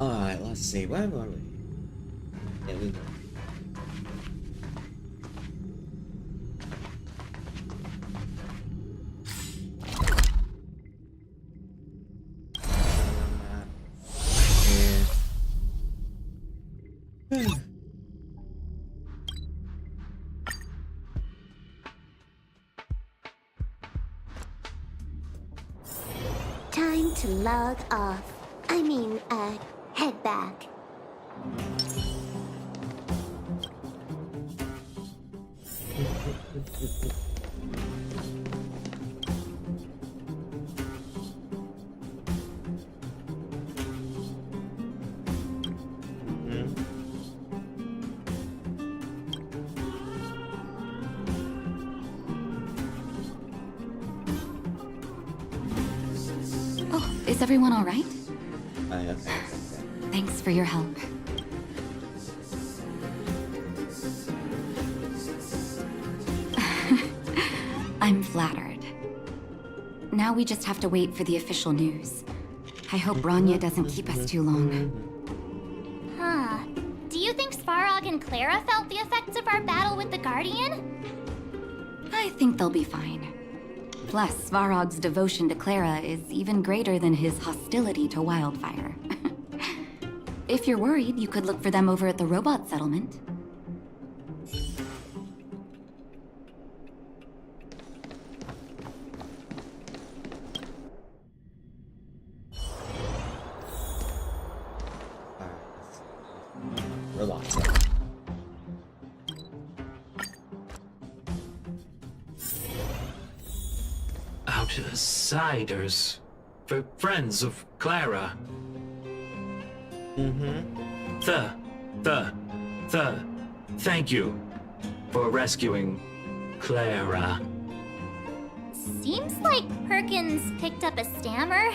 Alright, let's see, where were we? Yeah, we go. Time to log off. I mean, head back. Oh, is everyone all right? Yes. Thanks for your help. I'm flattered. Now we just have to wait for the official news. I hope Bronya doesn't keep us too long. Huh. Do you think Svarog and Clara felt the effects of our battle with the Guardian? I think they'll be fine. Plus, Svarog's devotion to Clara is even greater than his hostility to Wildfire. If you're worried, you could look for them over at the robot settlement. Robots. Outsiders. For friends of Clara. Thank you for rescuing Clara. Seems like Perkins picked up a stammer.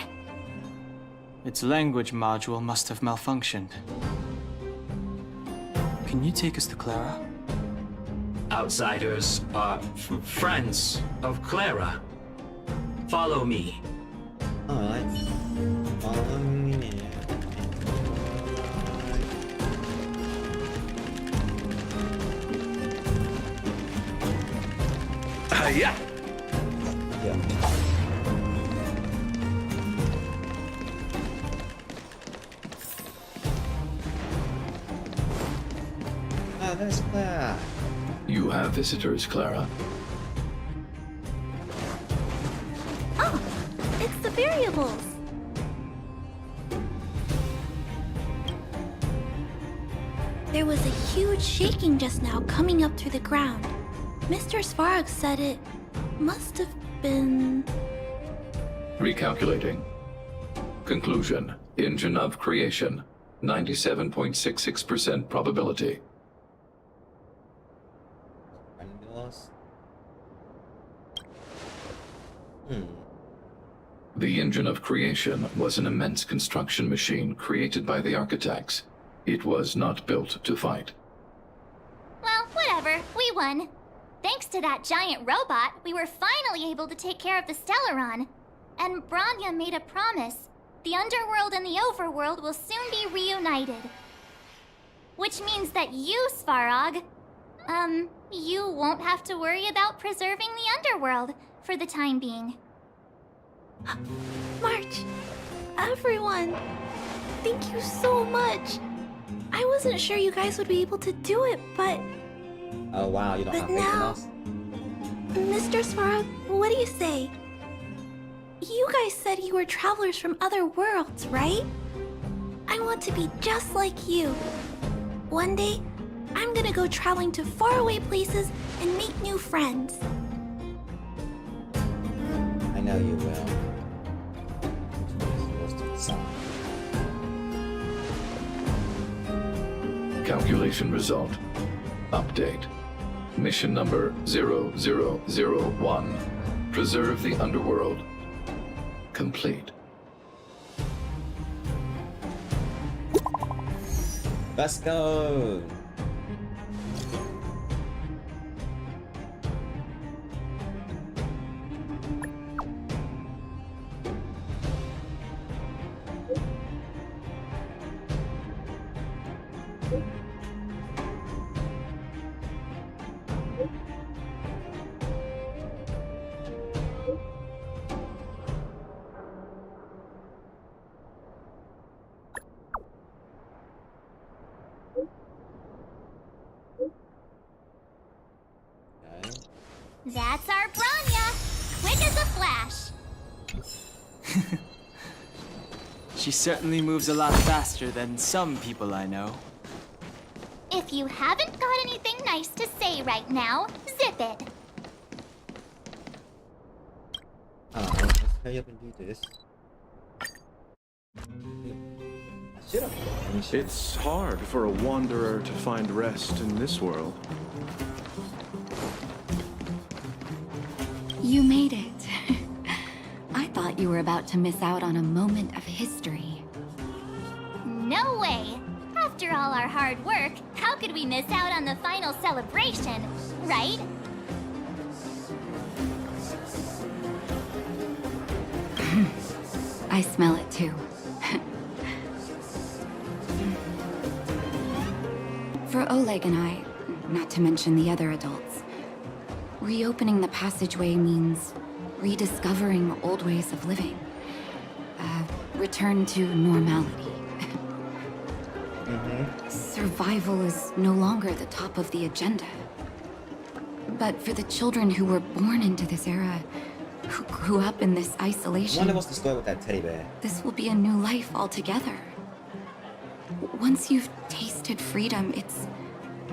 Its language module must have malfunctioned. Can you take us to Clara? Outsiders are friends of Clara. Follow me. Alright. Follow me. Yeah. Yeah. Ah, there's Clara. You have visitors, Clara. Oh, it's the variables. There was a huge shaking just now coming up through the ground. Mr. Svarog said it must have been... Recalculating. Conclusion. Engine of creation. 97.66% probability. The engine of creation was an immense construction machine created by the architects. It was not built to fight. Well, whatever. We won. Thanks to that giant robot, we were finally able to take care of the Stellaron. And Bronya made a promise. The underworld and the overworld will soon be reunited. Which means that you, Svarog, you won't have to worry about preserving the underworld for the time being. March, everyone, thank you so much. I wasn't sure you guys would be able to do it, but... Oh wow, you don't have faith in us? Mr. Svarog, what do you say? You guys said you were travelers from other worlds, right? I want to be just like you. One day, I'm gonna go traveling to faraway places and make new friends. I know you will. Supposed to decide. Calculation result. Update. Mission number 0001. Preserve the underworld. Complete. Let's go! That's our Bronya! Quick as a flash! She certainly moves a lot faster than some people I know. If you haven't got anything nice to say right now, zip it! Let's hurry up and do this. I should have. It's hard for a wanderer to find rest in this world. You made it. I thought you were about to miss out on a moment of history. No way! After all our hard work, how could we miss out on the final celebration, right? I smell it too. For Oleg and I, not to mention the other adults, reopening the passageway means rediscovering old ways of living. Return to normality. Survival is no longer the top of the agenda. But for the children who were born into this era, who grew up in this I isolation, wonder what's the story with that teddy bear. this will be a new life altogether. Once you've tasted freedom, it's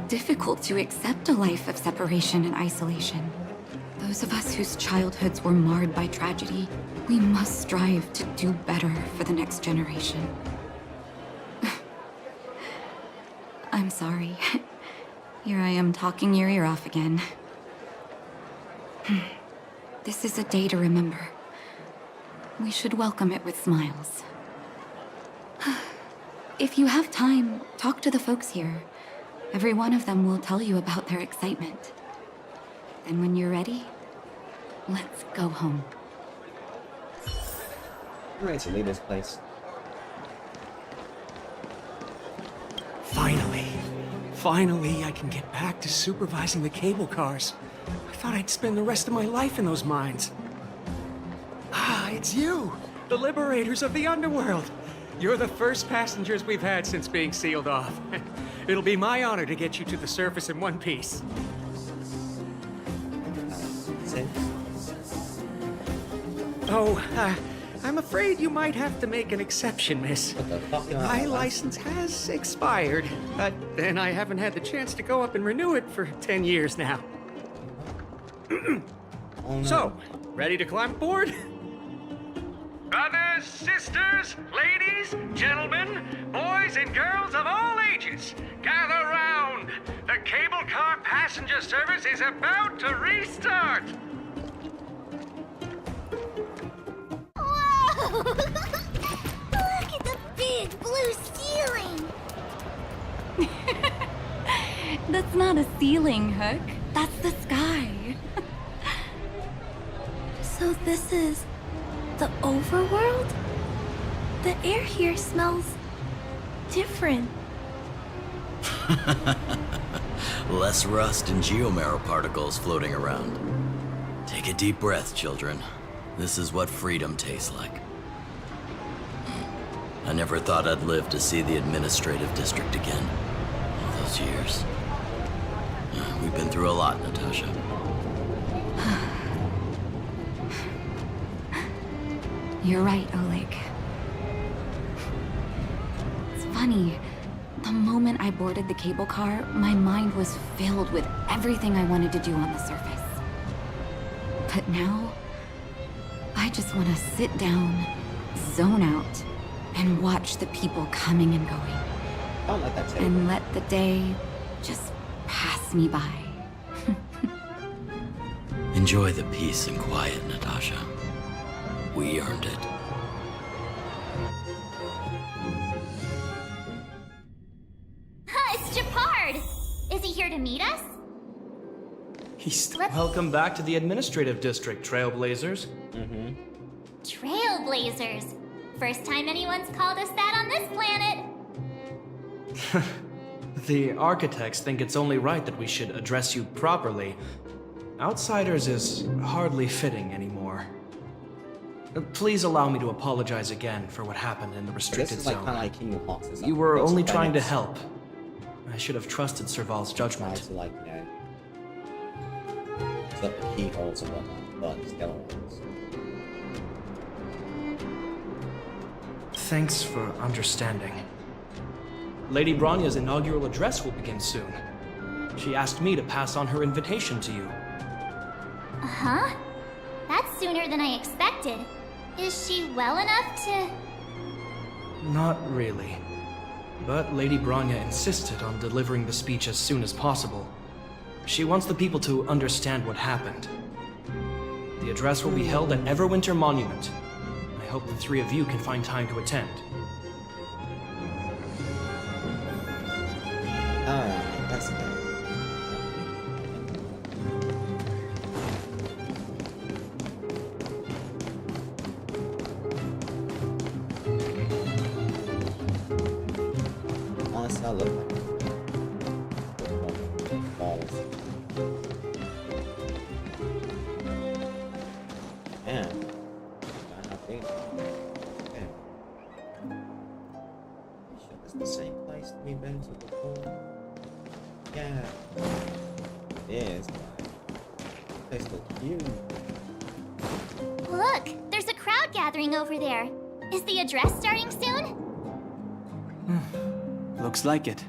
difficult to accept a life of separation and isolation. Those of us whose childhoods were marred by tragedy, we must strive to do better for the next generation. I'm sorry. Here I am talking your ear off again. This is a day to remember. We should welcome it with smiles. If you have time, talk to the folks here. Every one of them will tell you about their excitement. And when you're ready, let's go home. I'm ready to leave this place. Finally, I can get back to supervising the cable cars. I thought I'd spend the rest of my life in those mines. Ah, it's you, the liberators of the underworld. You're the first passengers we've had since being sealed off. It'll be my honor to get you to the surface in one piece. Oh, I'm afraid you might have to make an exception, miss. What the fuck? My license has expired, and I haven't had the chance to go up and renew it for 10 years now. Oh, no. So, ready to climb aboard? Brothers, sisters, ladies, gentlemen, boys and girls of all ages, gather round. The cable car passenger service is about to restart. Whoa! Look at the big blue ceiling! That's not a ceiling, Hook. That's the sky. So this is the overworld? The air here smells different. Less rust and geomarrow particles floating around. Take a deep breath, children. This is what freedom tastes like. I never thought I'd live to see the administrative district again. All those years. We've been through a lot, Natasha. You're right, Oleg. It's funny. The moment I boarded the cable car, my mind was filled with everything I wanted to do on the surface. But now, I just want to sit down, zone out, and watch the people coming and going. I don't like that teddy bear. And let the day just pass me by. Enjoy the peace and quiet, Natasha. We earned it. It's Japard! Is he here to meet us? Welcome back to the administrative district, Trailblazers. Trailblazers. First time anyone's called us that on this planet. The architects think it's only right that we should address you properly. Outsiders is hardly fitting anymore. Please allow me to apologize again for what happened in the This restricted is like zone. kind of like Kingdom Hearts. Isn't You it? were Makes only trying to sense. help. I should have trusted Serval's Try judgment. to like, you know, set the keyholes and whatnot, but skeletons. Thanks for understanding. Lady Bronya's inaugural address will begin soon. She asked me to pass on her invitation to you. Huh? That's sooner than I expected. Is she well enough to... Not really. But Lady Bronya insisted on delivering the speech as soon as possible. She wants the people to understand what happened. The address will be held at Everwinter Monument. I hope the three of you can find time to attend. Alright, that's good. Honestly, I love balls. Man, I think. Okay. Sure, it's the same place we've been to before. Yeah, it is. They still cute. Look, there's a crowd gathering over there. Is the address starting soon? Looks like it.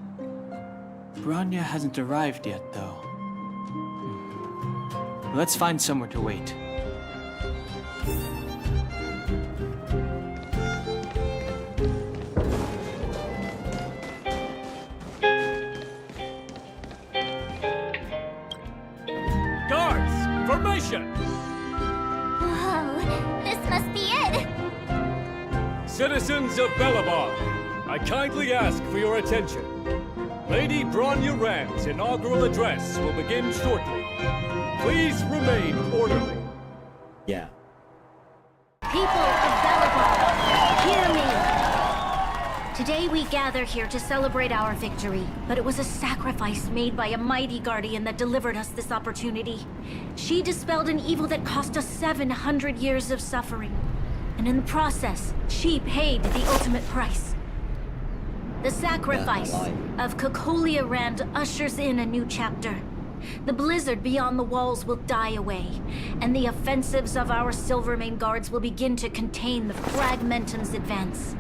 Bronya hasn't arrived yet, though. Let's find somewhere to wait. Guards, formation! Whoa, this must be it! Citizens of Belobog, I kindly ask for your attention. Lady Bronya Rand's inaugural address will begin shortly. Please remain orderly. Yeah. People of Belobog, hear me! Today we gather here to celebrate our victory, but it was a sacrifice made by a mighty guardian that delivered us this opportunity. She dispelled an evil that cost us 700 years of suffering, and in the process, she paid the ultimate price. The sacrifice of Kokolia Rand ushers in a new chapter. The blizzard beyond the walls will die away, and the offensives of our Silvermane guards will begin to contain the Fragmentum's advance.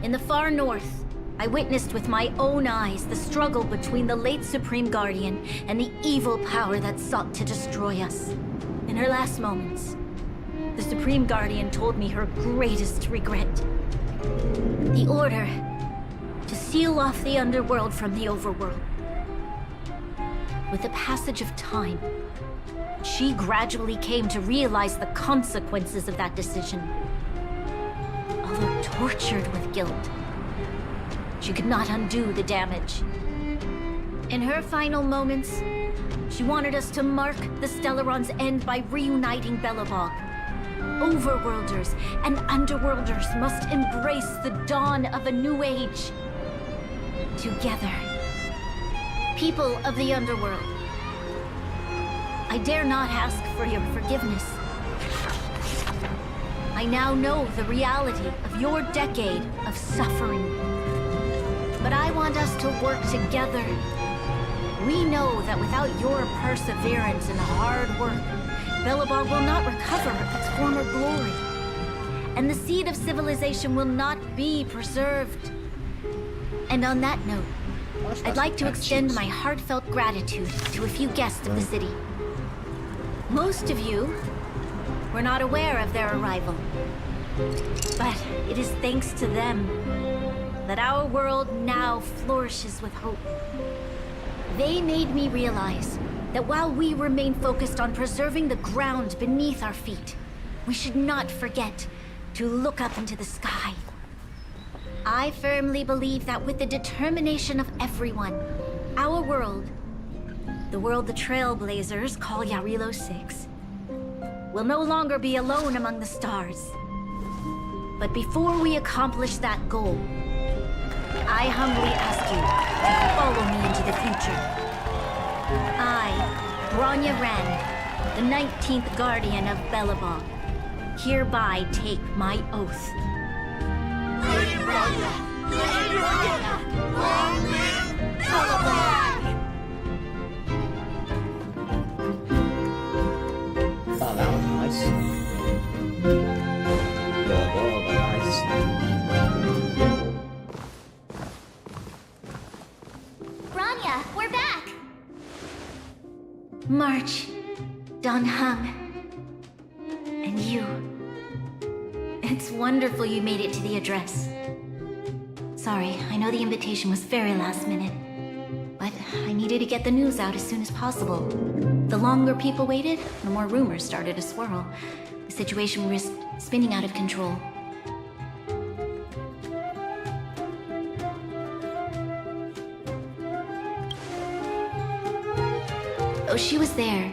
In the far north, I witnessed with my own eyes the struggle between the late Supreme Guardian and the evil power that sought to destroy us. In her last moments, the Supreme Guardian told me her greatest regret. The order to seal off the underworld from the overworld. With the passage of time, she gradually came to realize the consequences of that decision. Although tortured with guilt, she could not undo the damage. In her final moments, she wanted us to mark the Stellaron's end by reuniting Belobog. Overworlders and underworlders must embrace the dawn of a new age. Together. People of the underworld, I dare not ask for your forgiveness. I now know the reality of your decade of suffering. But I want us to work together. We know that without your perseverance and hard work, Belobog will not recover its former glory. And the seed of civilization will not be preserved. And on that note, I'd like to extend my heartfelt gratitude to a few guests of the city. Most of you were not aware of their arrival. But it is thanks to them that our world now flourishes with hope. They made me realize that while we remain focused on preserving the ground beneath our feet, we should not forget to look up into the sky. I firmly believe that with the determination of everyone, our world, the world the Trailblazers call Yarilo 6, will no longer be alone among the stars. But before we accomplish that goal, I humbly ask you to follow me into the future. I, Bronya Ren, the 19th Guardian of Belobog, hereby take my oath. Lady Bronya! Lady Bronya! Long live Belobog! Oh, that was nice. Adorable, but nice. Bronya, we're back! March, Don Hung, and you. It's wonderful you made it to the address. Sorry, I know the invitation was very last minute, but I needed to get the news out as soon as possible. The longer people waited, the more rumors started to swirl. The situation risked spinning out of control. Oh, she was there.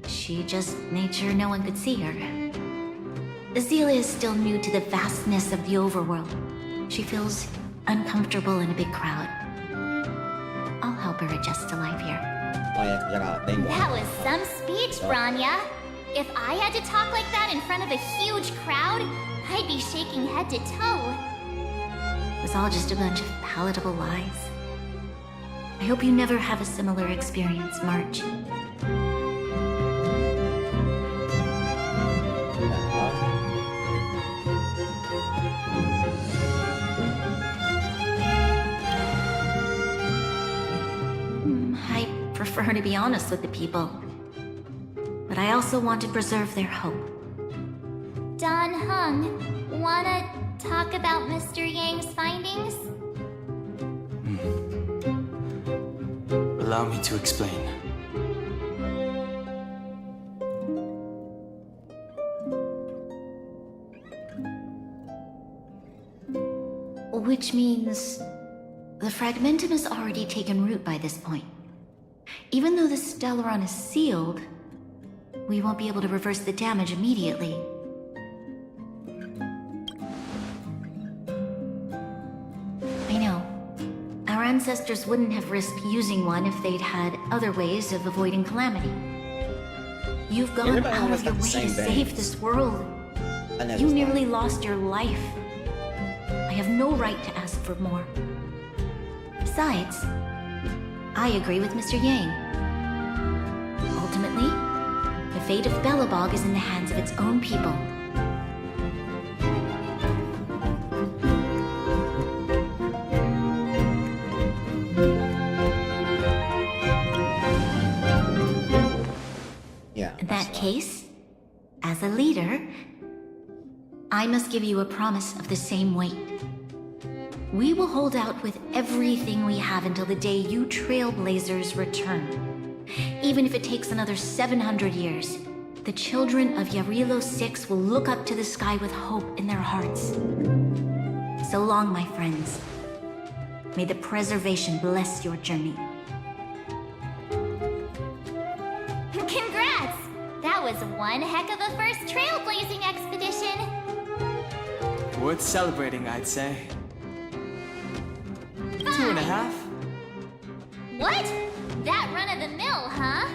She just made sure no one could see her. Azila is still new to the vastness of the overworld. She feels uncomfortable in a big crowd. I'll help her adjust to life here. Oh yeah, 'cause I got a thing going. That was some speech, Bronya. If I had to talk like that in front of a huge crowd, I'd be shaking head to toe. It was all just a bunch of palatable lies. I hope you never have a similar experience, March. I prefer to be honest with the people. But I also want to preserve their hope. Don Hung, wanna talk about Mr. Yang's findings? Allow me to explain. Which means the fragmentum has already taken root by this point. Even though the Stellaron is sealed, we won't be able to reverse the damage immediately. I know. Our ancestors wouldn't have risked using one if they'd had other ways of avoiding calamity. You've gone Everybody out almost of your got the way same to save veins. this world. I know You this nearly one. lost your life. I have no right to ask for more. Besides, I agree with Mr. Yang. Ultimately, the fate of Belobog is in the hands of its own people. Yeah. In that case, as a leader, I must give you a promise of the same weight. We will hold out with everything we have until the day you Trailblazers return. Even if it takes another 700 years, the children of Yarilo 6 will look up to the sky with hope in their hearts. So long, my friends. May the preservation bless your journey. Congrats! That was one heck of a first trailblazing expedition. Worth celebrating, I'd say. 2.5? What? That run-of-the-mill, huh?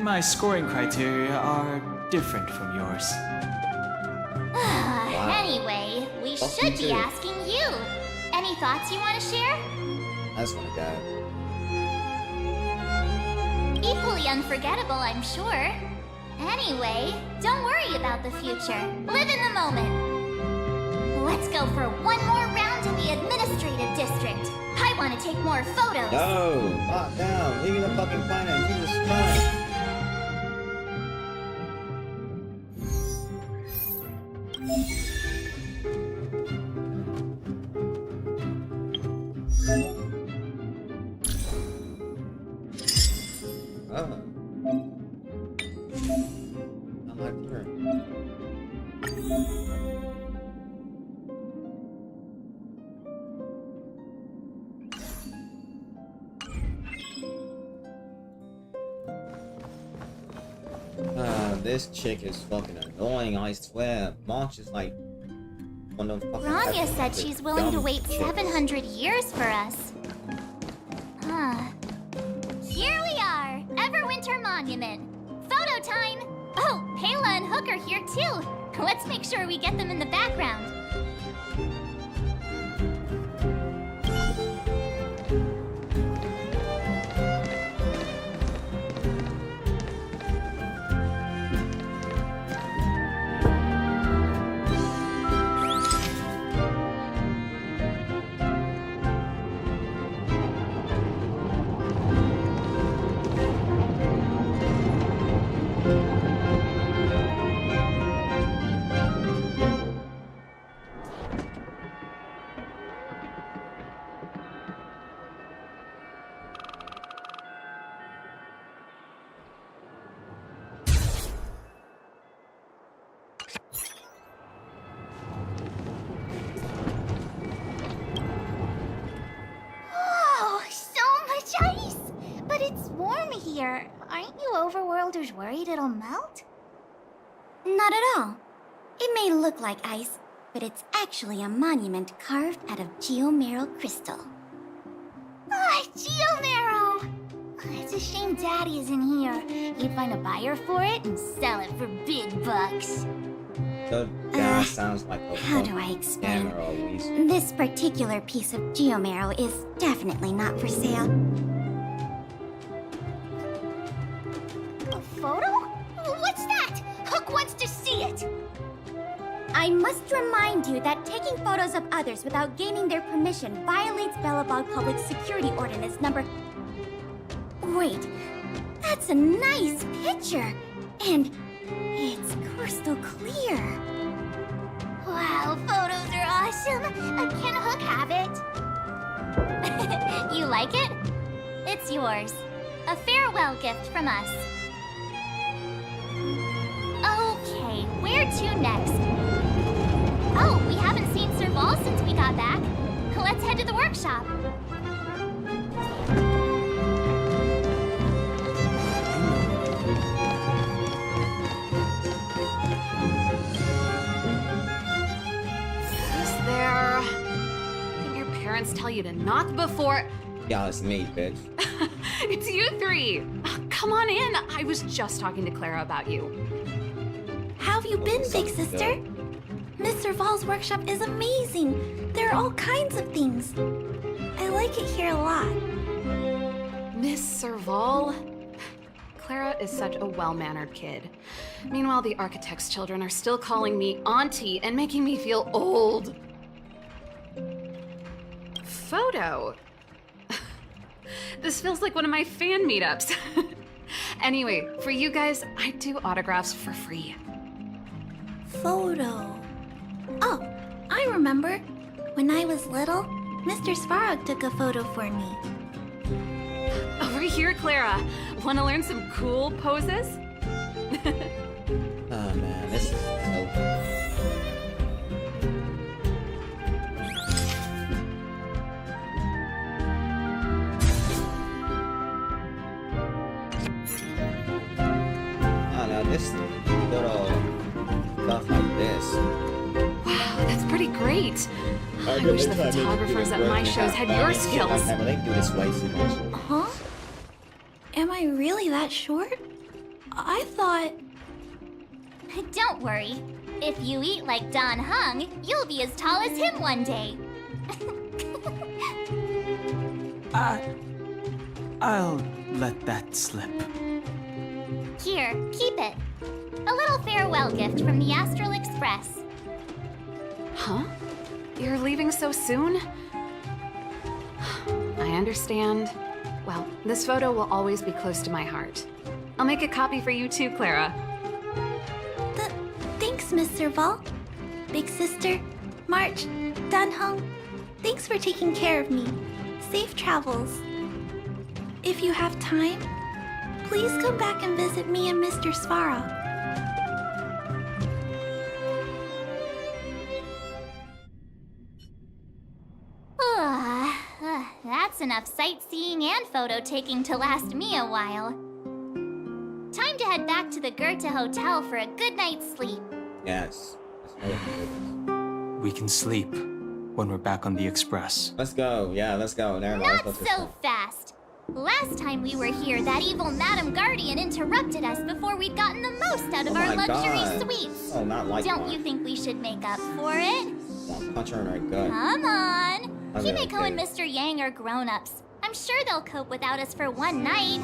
My scoring criteria are different from yours. Anyway, we Fuck should you be too. asking you. Any thoughts you want to share? I just want to go. Equally unforgettable, I'm sure. Anyway, don't worry about the future. Live in the moment. Let's go for one more round in the administrative district. I want to take more photos. No! Lock down! Leaving the fucking planet! Jesus Christ! Oh. I'm like her. This chick is fucking annoying, I swear. March is like One of them fucking Rania said the she's willing to dumb wait chicks. 700 years for us. Huh. Here we are! Everwinter Monument. Photo time! Oh, Pela and Hook are here too. Let's make sure we get them in the background. Oh, so much ice! But it's warm here. Aren't you overworlders worried it'll melt? Not at all. It may look like ice, but it's actually a monument carved out of geomeral crystal. Ah, Geomero! It's a shame Daddy isn't here. He'd find a buyer for it and sell it for big bucks. That sounds like a How do I explain? scammer always. This particular piece of geomero is definitely not for sale. A photo? What's that? Hook wants to see it! I must remind you that taking photos of others without gaining their permission violates Belobog Public Security Ordinance number... Wait, that's a nice picture! And it's crystal clear. Wow, photos are awesome! Can Hook have it? You like it? It's yours. A farewell gift from us. Okay, where to next? Oh, we haven't seen Sir Vol since we got back. Let's head to the workshop. Is there... Didn't your parents tell you to knock before... Yeah, it's me, bitch. It's you three! Come on in! I was just talking to Clara about you. How have you been, big sister? Mr. Vol's workshop is amazing. There are all kinds of things. I like it here a lot. Miss Serval? Clara is such a well-mannered kid. Meanwhile, the architect's children are still calling me auntie and making me feel old. Photo? This feels like one of my fan meetups. Anyway, for you guys, I do autographs for free. Photo. Oh, I remember. When I was little, Mr. Svarog took a photo for me. Over here, Clara. Want to learn some cool poses? Oh man, this is so... This little stuff like this. Wow, that's pretty great. I wish the photographers at my shows had your skills. They do this way too much. Huh? Am I really that short? I thought... Don't worry. If you eat like Don Hung, you'll be as tall as him one day. I'll let that slip. Here, keep it. A little farewell gift from the Astral Express. Huh? You're leaving so soon? I understand. Well, this photo will always be close to my heart. I'll make a copy for you too, Clara. Thanks, Mr. Vol. Big sister, March, Dunhung, thanks for taking care of me. Safe travels. If you have time, please come back and visit me and Mr. Svarog. That's enough sightseeing and photo taking to last me a while. Time to head back to the Goethe Hotel for a good night's sleep. Yes. we can sleep when we're back on the express. Let's go. Yeah, let's go. Never mind. Not so fast. Last time we were here, that evil Madam Guardian interrupted us before we'd gotten the most out of our luxury suites. Oh, not like Don't you think we should make up for it? I'll punch her in her gut. Come on. Okay, Himeko and okay. Mr. Yang are grown-ups. I'm sure they'll cope without us for one night.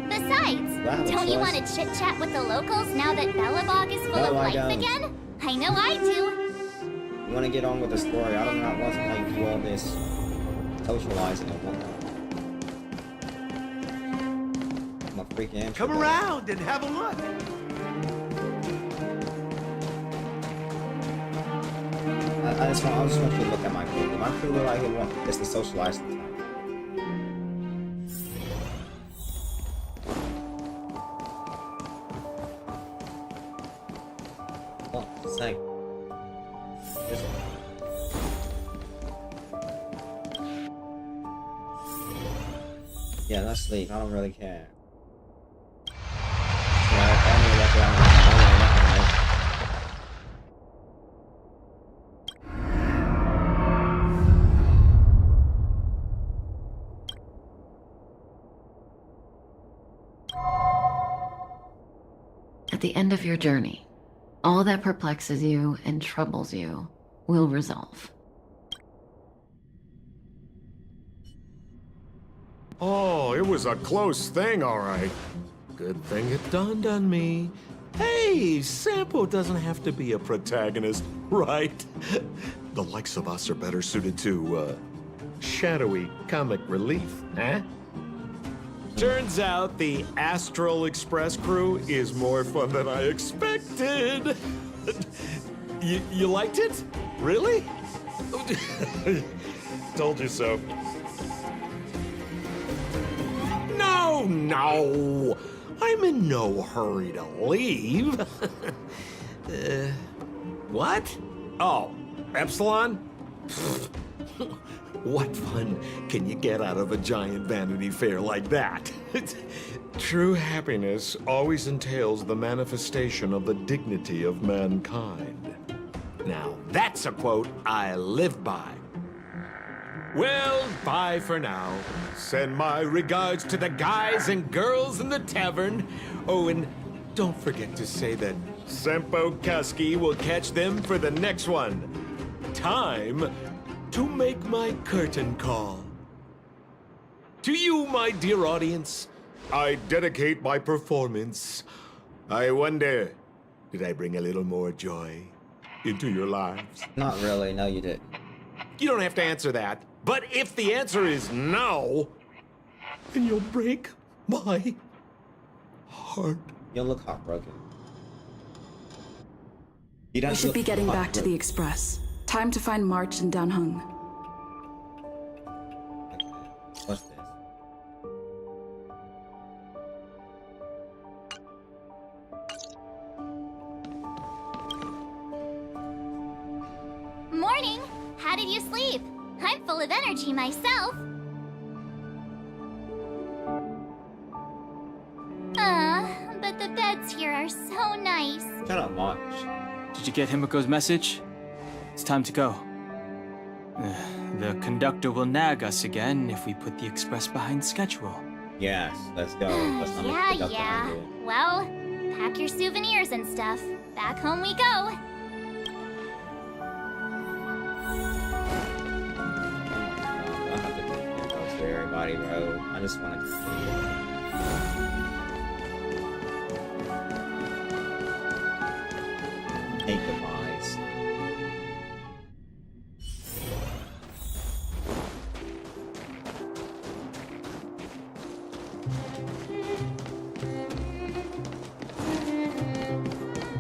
Besides, don't you want to chit-chat with the locals now that Belobog is full of life again? I know I do. You want to get on with the story. I don't know want to like do all this socializing and whatnot. I'm a freaking introvert. Come around and have a look. I just want you to look at my crew. My crew look like they want just to socialize the time. Oh, thank you. Yeah, let's sleep. I don't really care. At the end of your journey, all that perplexes you and troubles you will resolve. Oh, it was a close thing, all right. Good thing it dawned on me. Hey, Sampo doesn't have to be a protagonist, right? The likes of us are better suited to, shadowy comic relief, eh? Turns out the Astral Express crew is more fun than I expected. You liked it? Really? Told you so. No! I'm in no hurry to leave. What? Oh, Epsilon? What fun can you get out of a giant Vanity Fair like that? True happiness always entails the manifestation of the dignity of mankind. Now, that's a quote I live by. Well, bye for now. Send my regards to the guys and girls in the tavern. Oh, and don't forget to say that Sempo Kuski will catch them for the next one. Time to make my curtain call. To you, my dear audience, I dedicate my performance. I wonder, did I bring a little more joy into your lives? Not really. No, you did. You don't have to answer that. But if the answer is no, then you'll break my heart. You'll look heartbroken. We should be getting back to the express. Time to find March and Danheng. What's this? Morning! How did you sleep? I'm full of energy myself. But the beds here are so nice. Shut up, March. Did you get Himiko's message? It's time to go. The conductor will nag us again if we put the express behind schedule. Yes, let's go. Let's not make the Yeah. Well, pack your souvenirs and stuff. Back home we go. Everybody, bro. I just want to hate goodbyes.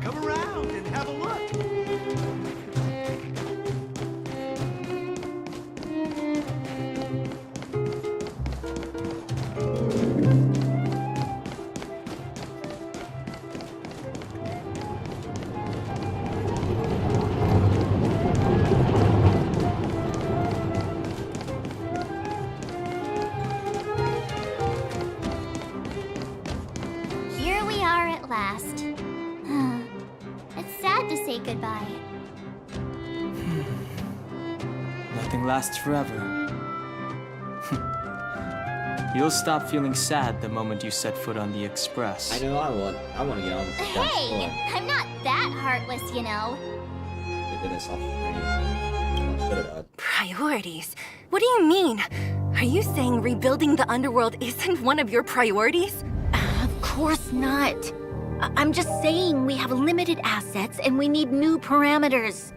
Come around and have a look. Here we are at last. It's sad to say goodbye. nothing lasts forever. You'll stop feeling sad the moment you set foot on the Express. I know I want to get on the Hey, I'm not that heartless, you know. Priorities? What do you mean? Are you saying rebuilding the underworld isn't one of your priorities? Of course not. I'm just saying we have limited assets and we need new parameters.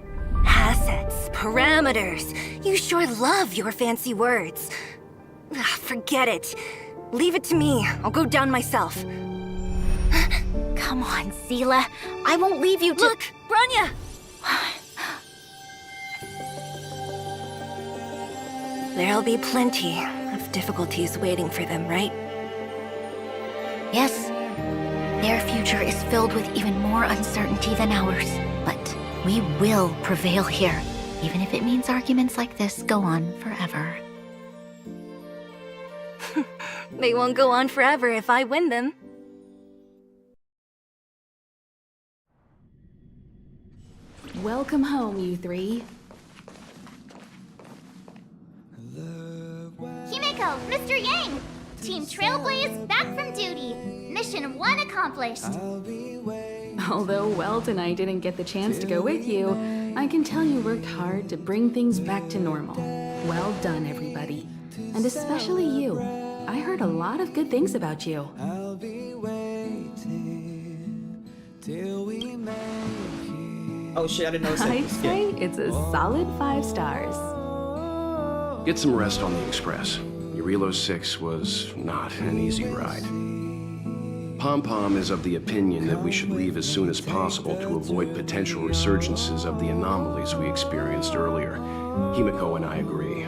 Assets, parameters. You sure love your fancy words. Forget it. Leave it to me. I'll go down myself. Come on, Seela. I won't leave you to— Look, Bronya! There'll be plenty of difficulties waiting for them, right? Yes. Their future is filled with even more uncertainty than ours. But we will prevail here, even if it means arguments like this go on forever. They won't go on forever if I win them. Welcome home, you three. Himeko, Mr. Yang! Team Trailblaze back from duty. Mission 1 accomplished. Although Welt and I didn't get the chance to go with you, I can tell you worked hard to bring things back to normal. Well done, everybody. And especially you. I heard a lot of good things about you. I'll be waiting till we make it. Oh shit, I didn't know I'd say it's a solid 5 stars. Get some rest on the Express. Eurilo 6 was not an easy ride. Pom-Pom is of the opinion that we should leave as soon as possible to avoid potential resurgences of the anomalies we experienced earlier. Himeko and I agree.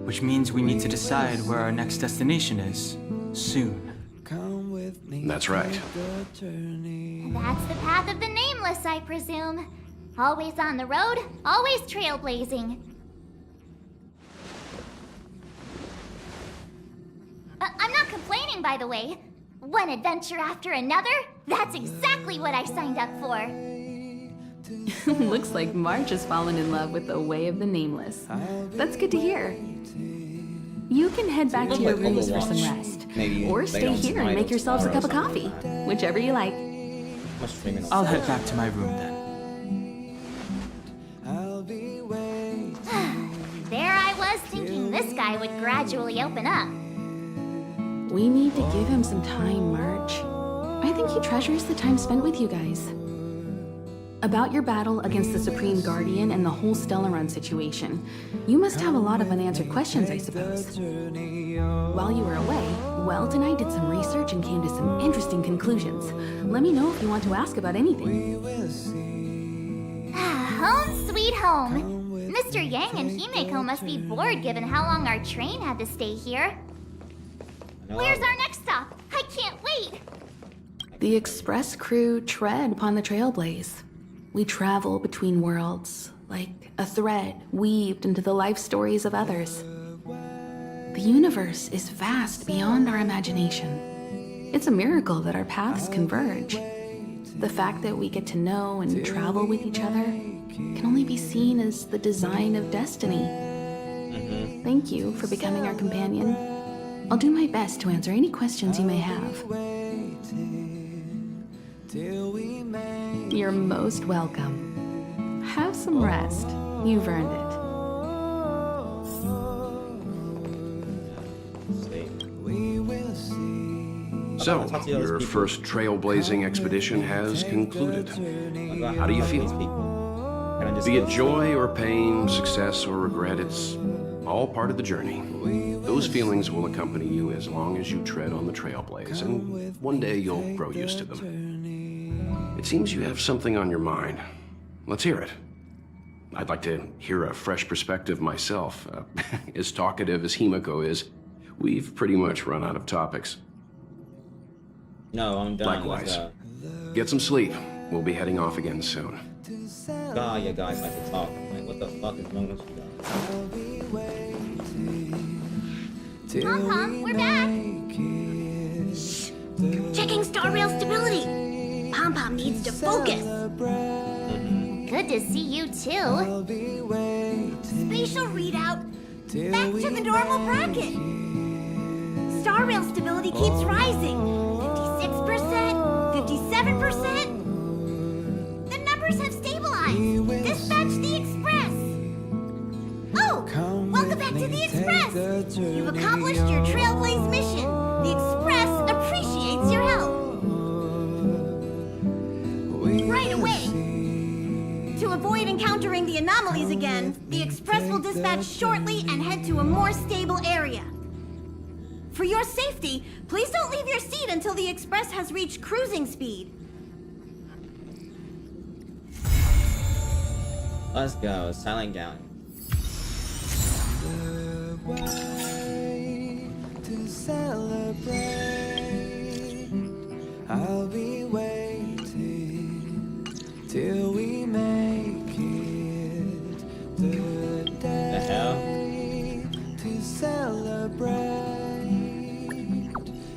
Which means we need to decide where our next destination is, soon. That's right. That's the path of the Nameless, I presume. Always on the road, always trailblazing. I'm not complaining, by the way. One adventure after another, that's exactly what I signed up for. Looks like March has fallen in love with the way of the Nameless. That's good to hear. You can head back to your rooms for some rest. Or stay here and make yourselves a cup of coffee. Whichever you like. I'll head back to my room then. There I was thinking this guy would gradually open up. We need to give him some time, March. I think he treasures the time spent with you guys. About your battle against the Supreme Guardian and the whole Stellaron situation, you must have a lot of unanswered questions, I suppose. While you were away, Welt and I did some research and came to some interesting conclusions. Let me know if you want to ask about anything. Home sweet home. Mr. Yang and Himeko must be bored given how long our train had to stay here. Where's our next stop? I can't wait! The Express crew tread upon the Trailblaze. We travel between worlds, like a thread weaved into the life stories of others. The universe is vast beyond our imagination. It's a miracle that our paths converge. The fact that we get to know and travel with each other can only be seen as the design of destiny. Thank you for becoming our companion. I'll do my best to answer any questions you may have. You're most welcome. Have some rest. You've earned it. So, your first trailblazing expedition has concluded. How do you feel? Be it joy or pain, success or regret, it's all part of the journey. Those feelings will accompany you as long as you tread on the Trailblaze, and one day you'll grow used to them. It seems you have something on your mind. Let's hear it. I'd like to hear a fresh perspective myself. As talkative as Himeko is, we've pretty much run out of topics. No, I'm done. Likewise. Get some sleep. We'll be heading off again soon. God, you guys like to talk. Like, what the fuck is wrong with you guys? Pom-Pom, we're back! Checking StarRail stability. Pom-Pom needs to focus. Good to see you too. Spatial readout. Back to the normal bracket. StarRail stability keeps rising. 56%, 57%. The numbers have stabilized. Dispatch the Express. Oh, welcome back to the Express. You've accomplished your Trailblaze mission. The Express appreciates your help. Right away. To avoid encountering the anomalies again, the Express will dispatch shortly and head to a more stable area. For your safety, please don't leave your seat until the Express has reached cruising speed. Let's go, Silent Gown. To celebrate, I'll be waiting till we make it the day to celebrate.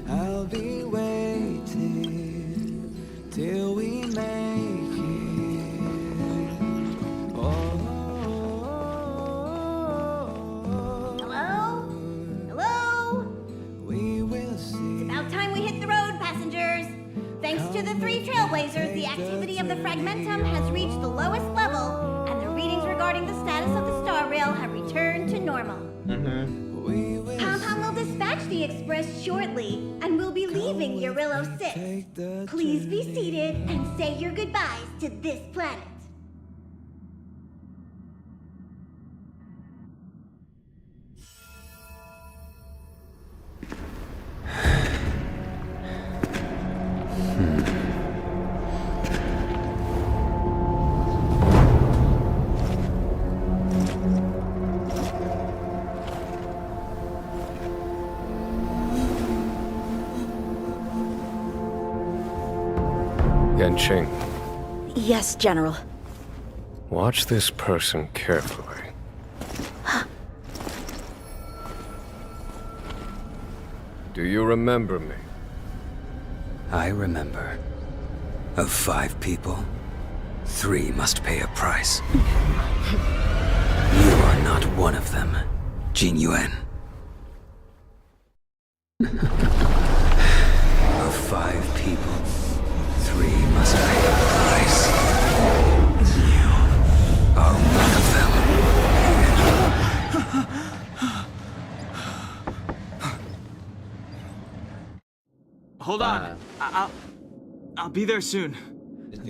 I'll be waiting till we make it. Hello? Hello? We will see. It's about time we hit the road, passengers. Thanks to the 3 Trailblazers, the activity of the Fragmentum has reached the lowest level, and the readings regarding the status of the StarRail have returned to normal. Compound will dispatch the Express shortly, and we'll be leaving Urillo 6. Please be seated and say your goodbyes to this planet. Yanqing, Yes, General. watch this person carefully. Do you remember me? I remember. Of 5 people, 3 must pay a price. You are not one of them, Jin Yuan. Of 5 people, 3 must pay a price. You are one of them. Hold on. I'll be there soon. What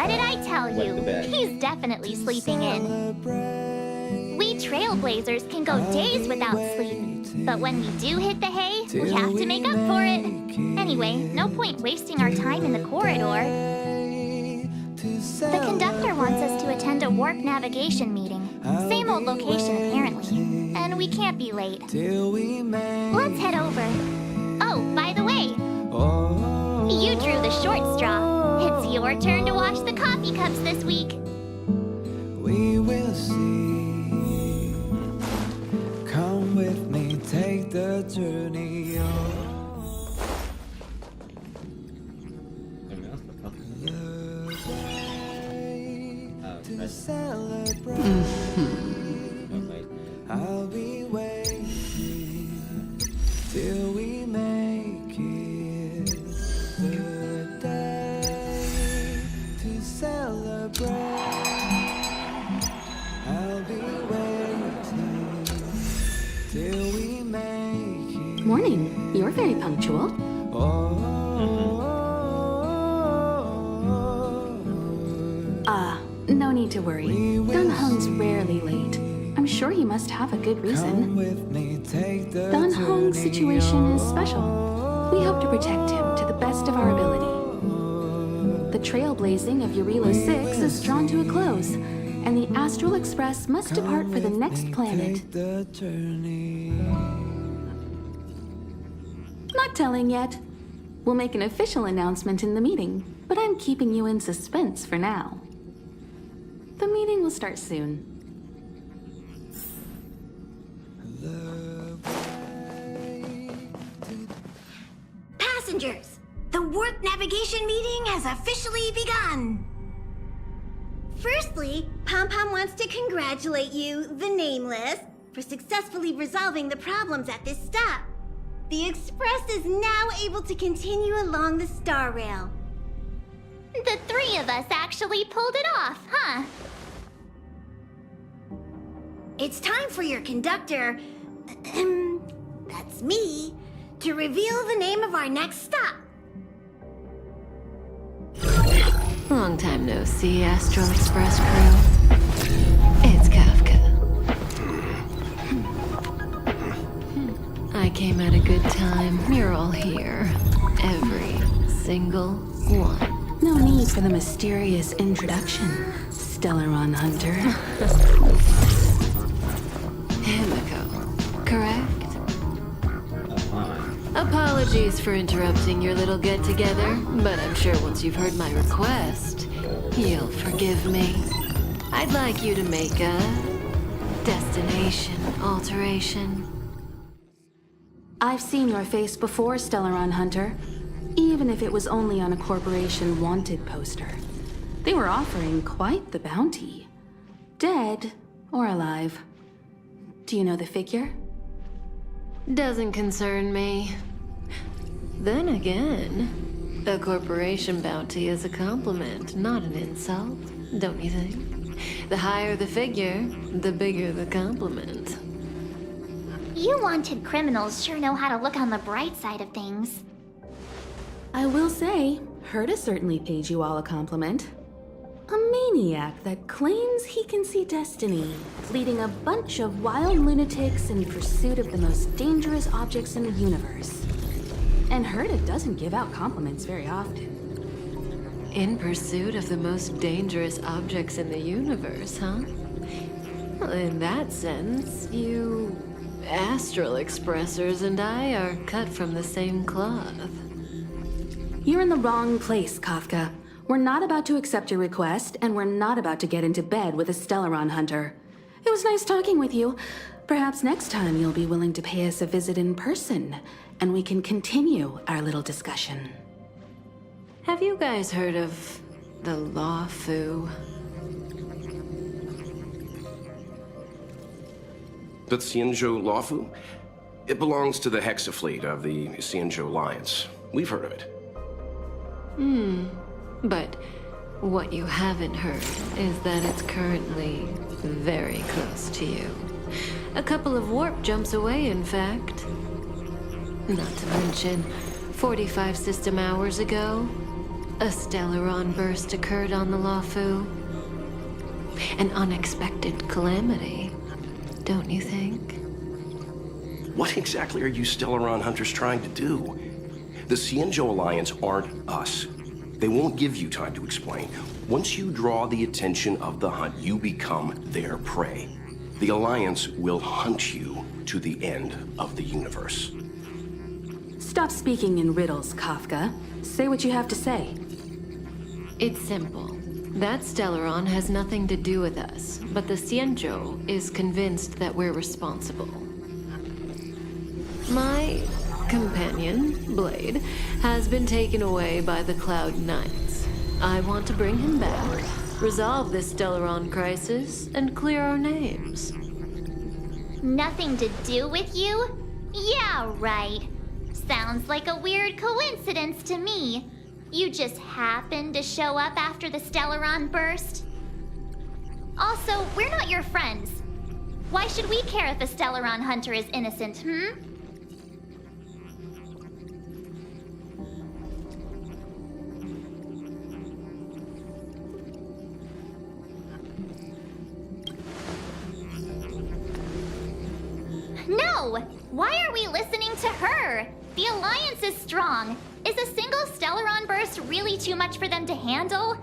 did I tell you? He's definitely sleeping in. We Trailblazers can go days without sleep, but when we do hit the hay, we have to make up for it. Anyway, no point wasting our time in the corridor. The conductor wants us to attend a warp navigation meeting. Same old location, apparently. And we can't be late. Let's head over. Oh, by the way, you drew the short straw. It's your turn to wash the coffee cups this week. We will see. Come with me, take the journey on. To celebrate, I'll be waiting till we make it the day to celebrate. I'll be waiting till we make it. Morning. You're very punctual. No need to worry. Dun Hong's rarely late. I'm sure he must have a good reason. Dun Hong's situation is special. We hope to protect him to the best of our ability. The trailblazing of Urillo 6 is drawn to a close, and the Astral Express must depart for the next planet. Not telling yet. We'll make an official announcement in the meeting, but I'm keeping you in suspense for now. The meeting will start soon. Passengers, the warp navigation meeting has officially begun. Firstly, Pom Pom wants to congratulate you, the Nameless, for successfully resolving the problems at this stop. The Express is now able to continue along the StarRail. The three of us actually pulled it off, huh? It's time for your conductor, that's me, to reveal the name of our next stop. Long time no see, Astral Express crew. It's Kafka. I came at a good time. You're all here. Every single one. No need for the mysterious introduction, Stellaron Hunter. Himiko, correct? Apologies for interrupting your little get-together, but I'm sure once you've heard my request, you'll forgive me. I'd like you to make a destination alteration. I've seen your face before, Stellaron Hunter. Even if it was only on a corporation wanted poster. They were offering quite the bounty. Dead or alive. Do you know the figure? Doesn't concern me. Then again, a corporation bounty is a compliment, not an insult, don't you think? The higher the figure, the bigger the compliment. You wanted criminals sure know how to look on the bright side of things. I will say, Herta certainly paid you all a compliment. A maniac that claims he can see destiny, leading a bunch of wild lunatics in pursuit of the most dangerous objects in the universe. And Herta doesn't give out compliments very often. In pursuit of the most dangerous objects in the universe, huh? Well, in that sense, you Astral Expressers and I are cut from the same cloth. You're in the wrong place, Kafka. We're not about to accept your request, and we're not about to get into bed with a Stellaron Hunter. It was nice talking with you. Perhaps next time you'll be willing to pay us a visit in person, and we can continue our little discussion. Have you guys heard of the Law Fu? The Xianzhou Lawfu? It belongs to the Hexafleet of the Xianzhou Alliance. We've heard of it. But what you haven't heard is that it's currently very close to you. A couple of warp jumps away, in fact. Not to mention, 45 system hours ago, a Stellaron burst occurred on the Lawfu. An unexpected calamity, don't you think? What exactly are you Stellaron Hunters trying to do? The Xianzhou Alliance aren't us. They won't give you time to explain. Once you draw the attention of the hunt, you become their prey. The Alliance will hunt you to the end of the universe. Stop speaking in riddles, Kafka. Say what you have to say. It's simple. That Stellaron has nothing to do with us, but the Xianzhou is convinced that we're responsible. My companion, Blade, has been taken away by the Cloud Knights. I want to bring him back, resolve this Stellaron crisis, and clear our names. Nothing to do with you? Yeah, right. Sounds like a weird coincidence to me. You just happened to show up after the Stellaron burst? Also, we're not your friends. Why should we care if a Stellaron hunter is innocent, No! Why are we listening to her? The Alliance is strong. Is a single Stellaron burst really too much for them to handle?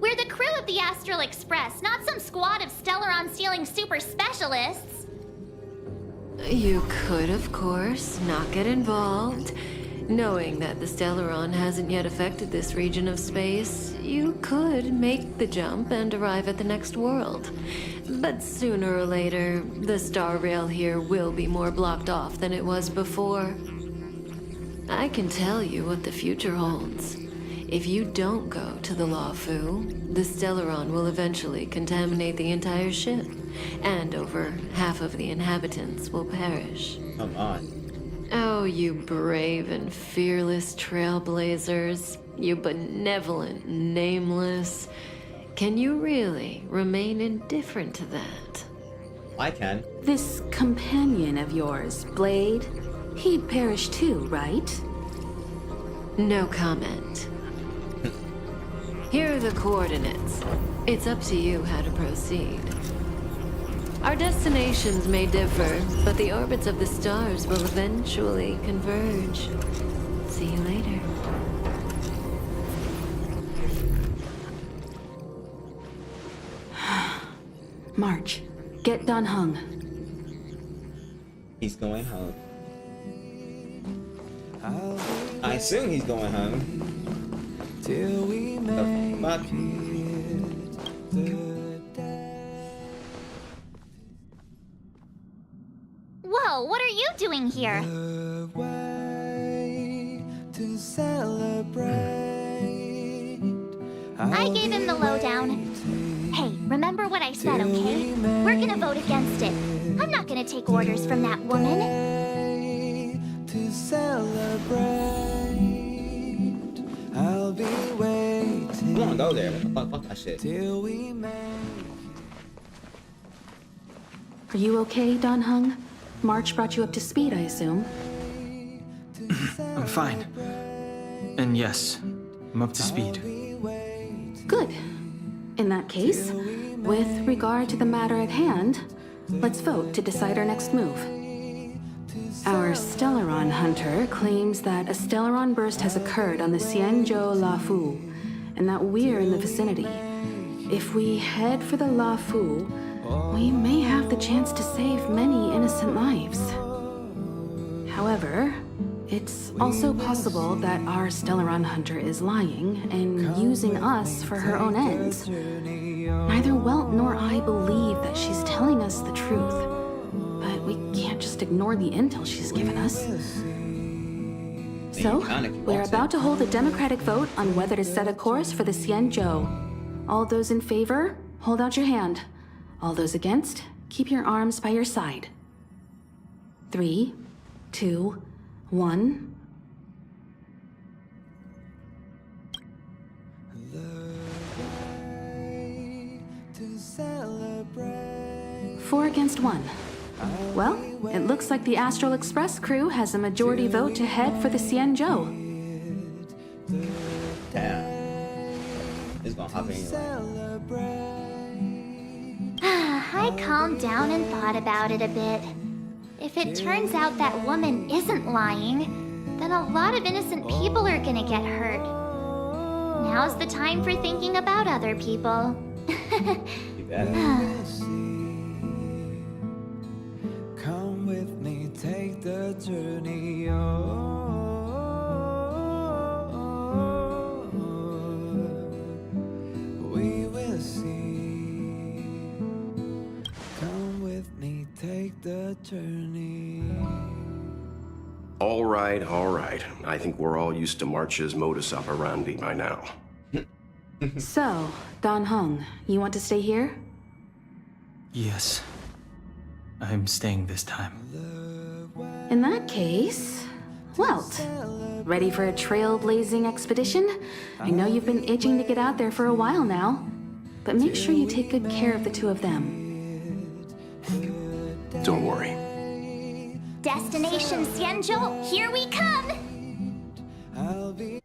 We're the crew of the Astral Express, not some squad of Stellaron-stealing super specialists. You could, of course, not get involved. Knowing that the Stellaron hasn't yet affected this region of space, you could make the jump and arrive at the next world. But sooner or later, the StarRail here will be more blocked off than it was before. I can tell you what the future holds. If you don't go to the Lawfu, the Stellaron will eventually contaminate the entire ship, and over half of the inhabitants will perish. Come on. Oh, you brave and fearless trailblazers. You benevolent nameless. Can you really remain indifferent to that? I can. This companion of yours, Blade, he'd perish too, right? No comment. Here are the coordinates. It's up to you how to proceed. Our destinations may differ, but the orbits of the stars will eventually converge. See you later. March, get Dan Heng. He's going home. I assume he's going home. Till we The fuck? Whoa, what are you doing here? to celebrate. I gave him the lowdown. Hey, remember what I said, okay? We're gonna vote against it. I'm not gonna take orders from that woman. To celebrate, I'll be waiting. I wanna go there. Fuck that shit. Till we make. Are you okay, Dan Heng? March brought you up to speed, I assume. I'm fine. And yes, I'm up to speed. Good. In that case, with regard to the matter at hand, let's vote to decide our next move. Our Stellaron hunter claims that a Stellaron burst has occurred on the Xianzhou Lawfu, and that we're in the vicinity. If we head for the Lawfu, we may have the chance to save many innocent lives. However, it's also possible that our Stellaron hunter is lying and using us for her own ends. Neither Welt nor I believe that she's telling us the truth, but we can't just ignore the intel she's given us. So, we're about to hold a democratic vote on whether to set a course for the Xianzhou. All those in favor, hold out your hand. All those against, keep your arms by your side. 3, 2, 1. To celebrate. 4 against 1. Well, it looks like the Astral Express crew has a majority vote to head for the Xianzhou. Damn. It's gonna happen anyway. I calmed down and thought about it a bit. If it turns out that woman isn't lying, then a lot of innocent people are gonna get hurt. Now's the time for thinking about other people. Come with me, take the journey. We will see. Come with me, take the journey. All right, all right. I think we're all used to March's modus operandi by now. So, Dan Heng, you want to stay here? Yes. I'm staying this time. In that case, Welt, ready for a trailblazing expedition? I know you've been itching to get out there for a while now, but make sure you take good care of the two of them. Don't worry. Destination Xianzhou, here we come! The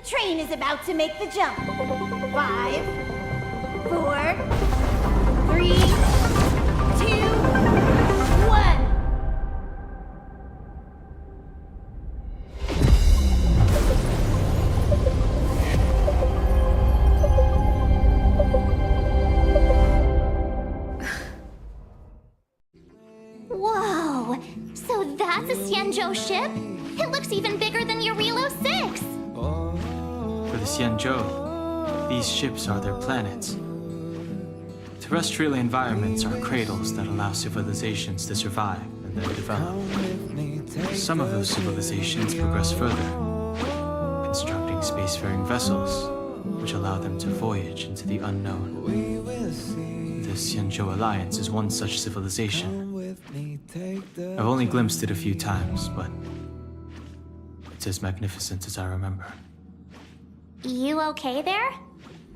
train is about to make the jump. 5, 4, 3, 2, 1. Whoa! So that's a Xianzhou ship? It looks even bigger than Eurilo 6! For the Xianzhou, these ships are their planets. Terrestrial environments are cradles that allow civilizations to survive and then develop. Some of those civilizations progress further, constructing space spacefaring vessels, which allow them to voyage into the unknown. The Xianzhou Alliance is one such civilization. I've only glimpsed it a few times, but it's as magnificent as I remember. You okay there?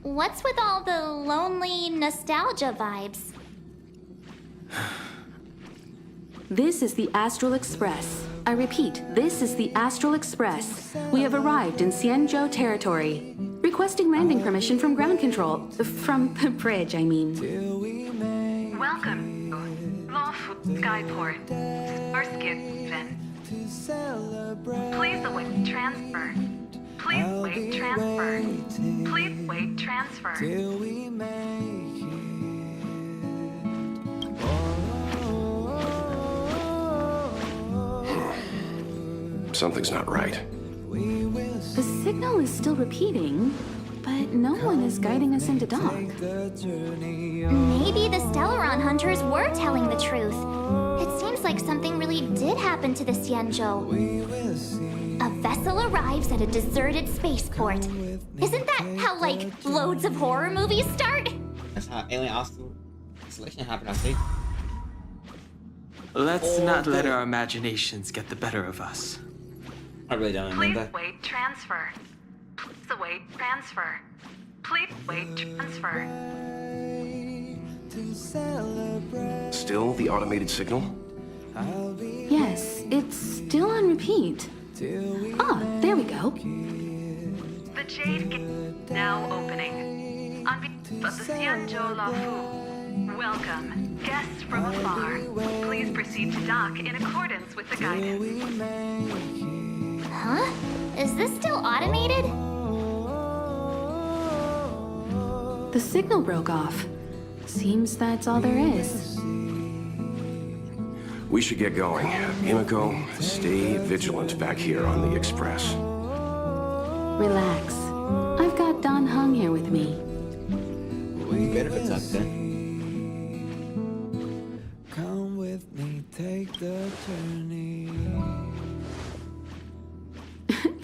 What's with all the lonely nostalgia vibes? This is the Astral Express. I repeat, this is the Astral Express. We have arrived in Xianzhou territory. Requesting landing permission from ground control. From the bridge, I mean. Welcome to Lawful Skyport. Starskin. Please await transfer. Please wait transfer. Please wait transfer. Something's not right. The signal is still repeating, but no one is guiding us into dock. Maybe the Stellaron hunters were telling the truth. It seems like something really did happen to the Xianzhou. A vessel arrives at a deserted spaceport. Isn't that how, like, loads of horror movies start? That's how Alien Isolation happened, I think. Let's not let our imaginations get the better of us. I really don't remember. Please wait transfer. Please await transfer. Please wait transfer. Still the automated signal? Yes, it's still on repeat. Ah, there we go. The Jade Gate now opening. On behalf of the Xianzhou Lafu, welcome, guests from afar. Please proceed to dock in accordance with the guidance. Huh? Is this still automated? The signal broke off. Seems that's all there is. We should get going. Himiko, stay vigilant back here on the Express. Relax. I've got Dan Heng here with me. You better protect them. Come with me, take the journey.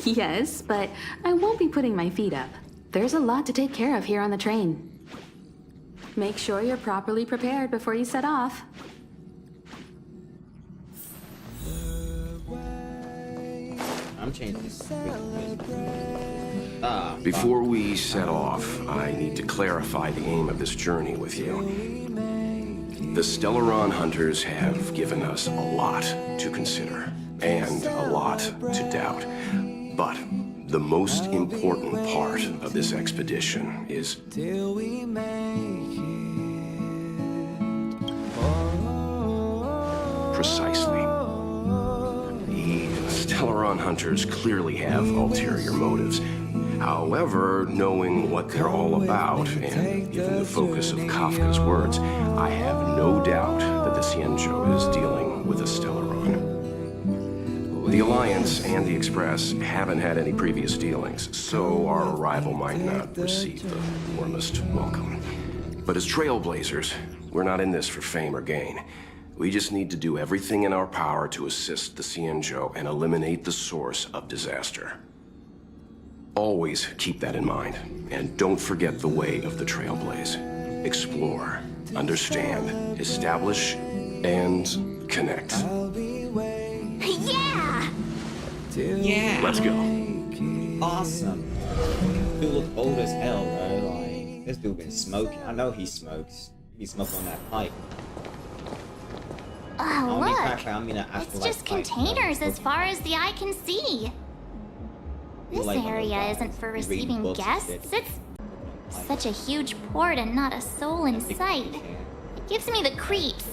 Yes, but I won't be putting my feet up. There's a lot to take care of here on the train. Make sure you're properly prepared before you set off. I'm changing this. Before we set off, I need to clarify the aim of this journey with you. The Stellaron hunters have given us a lot to consider, and a lot to doubt. But the most important part of this expedition is precisely. The Stellaron hunters clearly have ulterior motives. However, knowing what they're all about, and given the focus of Kafka's words, I have no doubt that the Xianzhou is dealing with a Stellaron. The Alliance and the Express haven't had any previous dealings, so our arrival might not receive the warmest welcome. But as trailblazers, we're not in this for fame or gain. We just need to do everything in our power to assist the Xianzhou and eliminate the source of disaster. Always keep that in mind, and don't forget the way of the Trailblaze. Explore, understand, establish, and connect. Yeah! Yeah! Let's go. Awesome. Dude look old as hell, bro. Like, this dude been smoking. I know he smokes. He's smoking on that pipe. Oh, look! It's just containers as far as the eye can see. This area isn't for receiving guests. It's such a huge port and not a soul in sight. It gives me the creeps.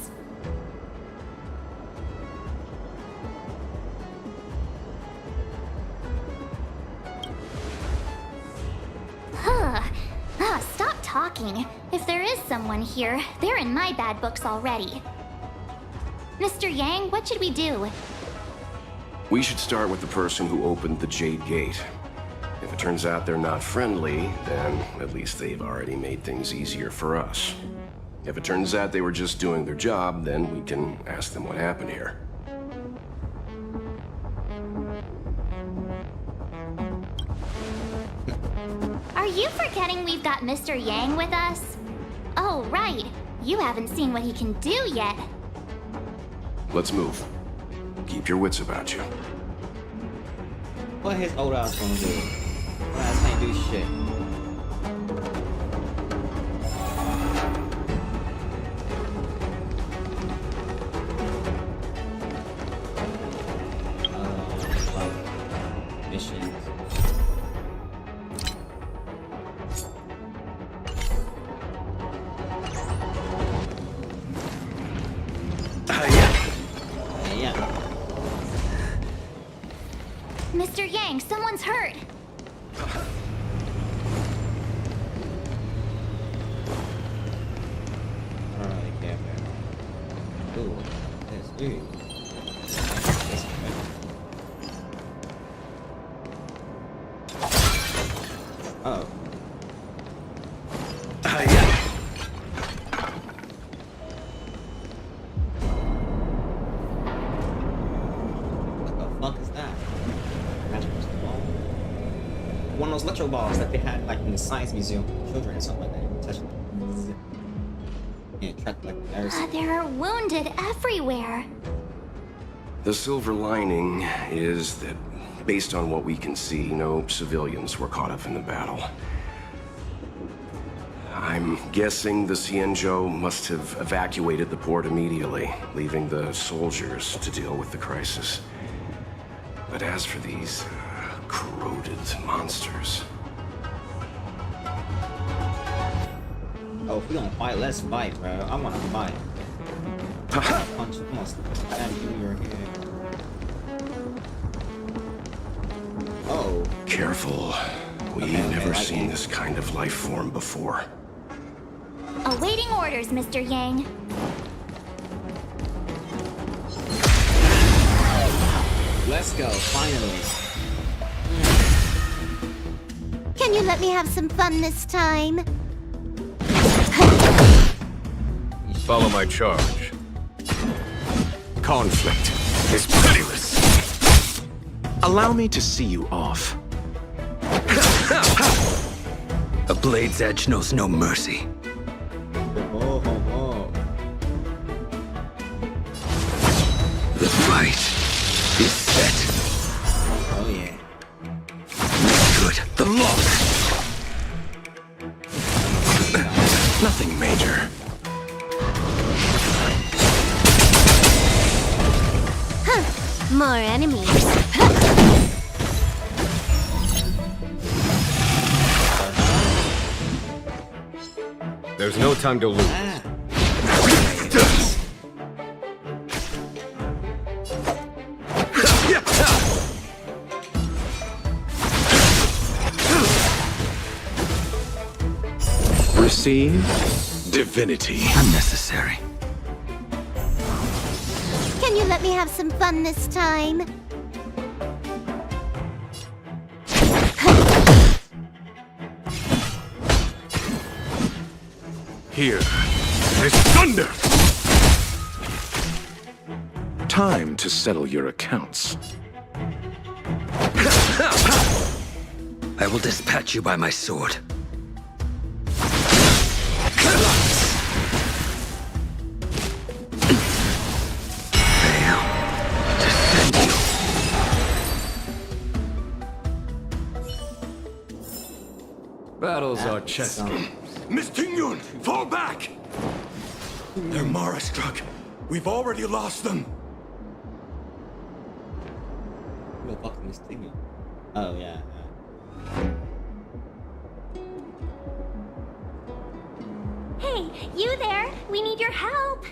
Stop talking. If there is someone here, they're in my bad books already. Mr. Yang, what should we do? We should start with the person who opened the Jade Gate. If it turns out they're not friendly, then at least they've already made things easier for us. If it turns out they were just doing their job, then we can ask them what happened here. Are you forgetting we've got Mr. Yang with us? Oh, right. You haven't seen what he can do yet. Let's move. Keep your wits about you. What his old ass gonna do? Old ass can't do shit. Missions. Mr. Yang, someone's hurt. I don't really care, man. Ooh, that's good. Oh. What the fuck is that? Magic crystal ball? One of those electro balls that they had like in the science museum for children or something like that. You touch it. Yeah, track like there's. There are wounded everywhere. The silver lining is that, based on what we can see, no civilians were caught up in the battle. I'm guessing the Xianzhou must have evacuated the port immediately, leaving the soldiers to deal with the crisis. But as for these corroded monsters... Oh, if we don't fight, let's fight, bro. I wanna fight. Punch you, come on, stab you in your head. Oh. Careful. We've never seen this kind of life form before. Awaiting orders, Mr. Yang. Let's go, finally. Can you let me have some fun this time? Follow my charge. Conflict is pitiless. Allow me to see you off. A blade's edge knows no mercy. The fight is set. Oh yeah. Good. The loss. Nothing major. More enemies. There's no time to lose. Receive divinity. Unnecessary. Can you let me have some fun this time? Here is thunder! Time to settle your accounts. I will dispatch you by my sword. Battles are chess games. Miss Tingyun, fall back! They're Mara struck. We've already lost them. Who the fuck is this thing? Oh yeah. Hey, you there? We need your help.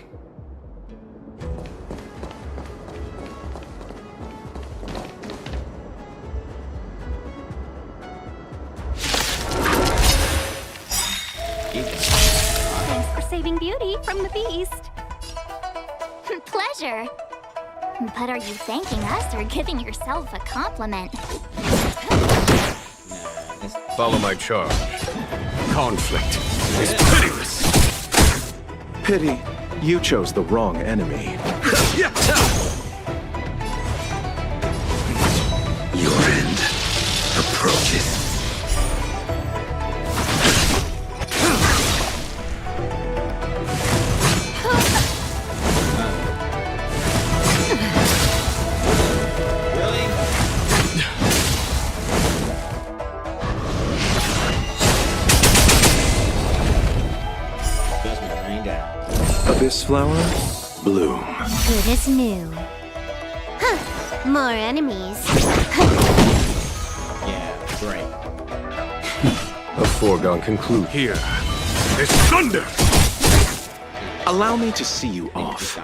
Thanks for saving Beauty from the beast. Pleasure. But are you thanking us or giving yourself a compliment? Follow my charge. Conflict is pitiless. Pity, you chose the wrong enemy. Your end approaches. this flower, bloom. Good as new. Huh, more enemies. Yeah, great. A foregone conclusion. Here is thunder! Allow me to see you off.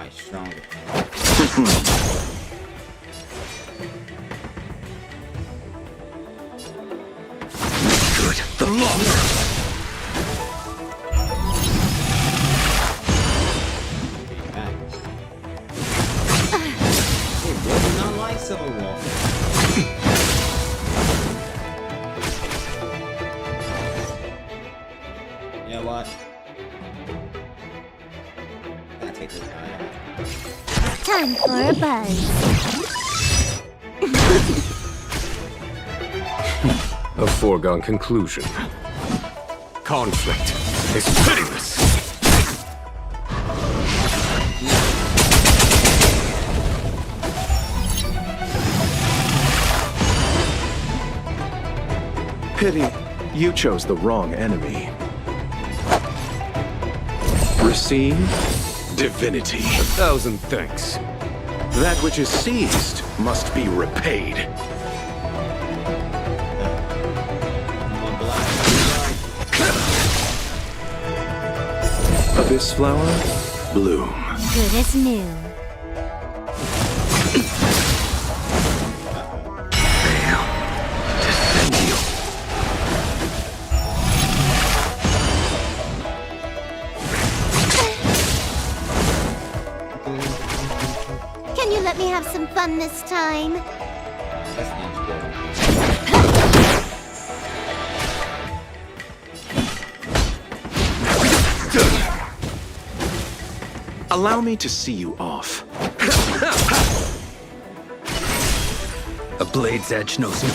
Good, the longer! Not like Civil War. You know what? I'm gonna take this guy out. Time for a buzz. A foregone conclusion. Conflict is pitiless! Pity, you chose the wrong enemy. Receive divinity. 1,000 thanks. That which is seized must be repaid. Abyss flower, bloom. Good as new. Can you let me have some fun this time? Allow me to see you off. A blade's edge knows you.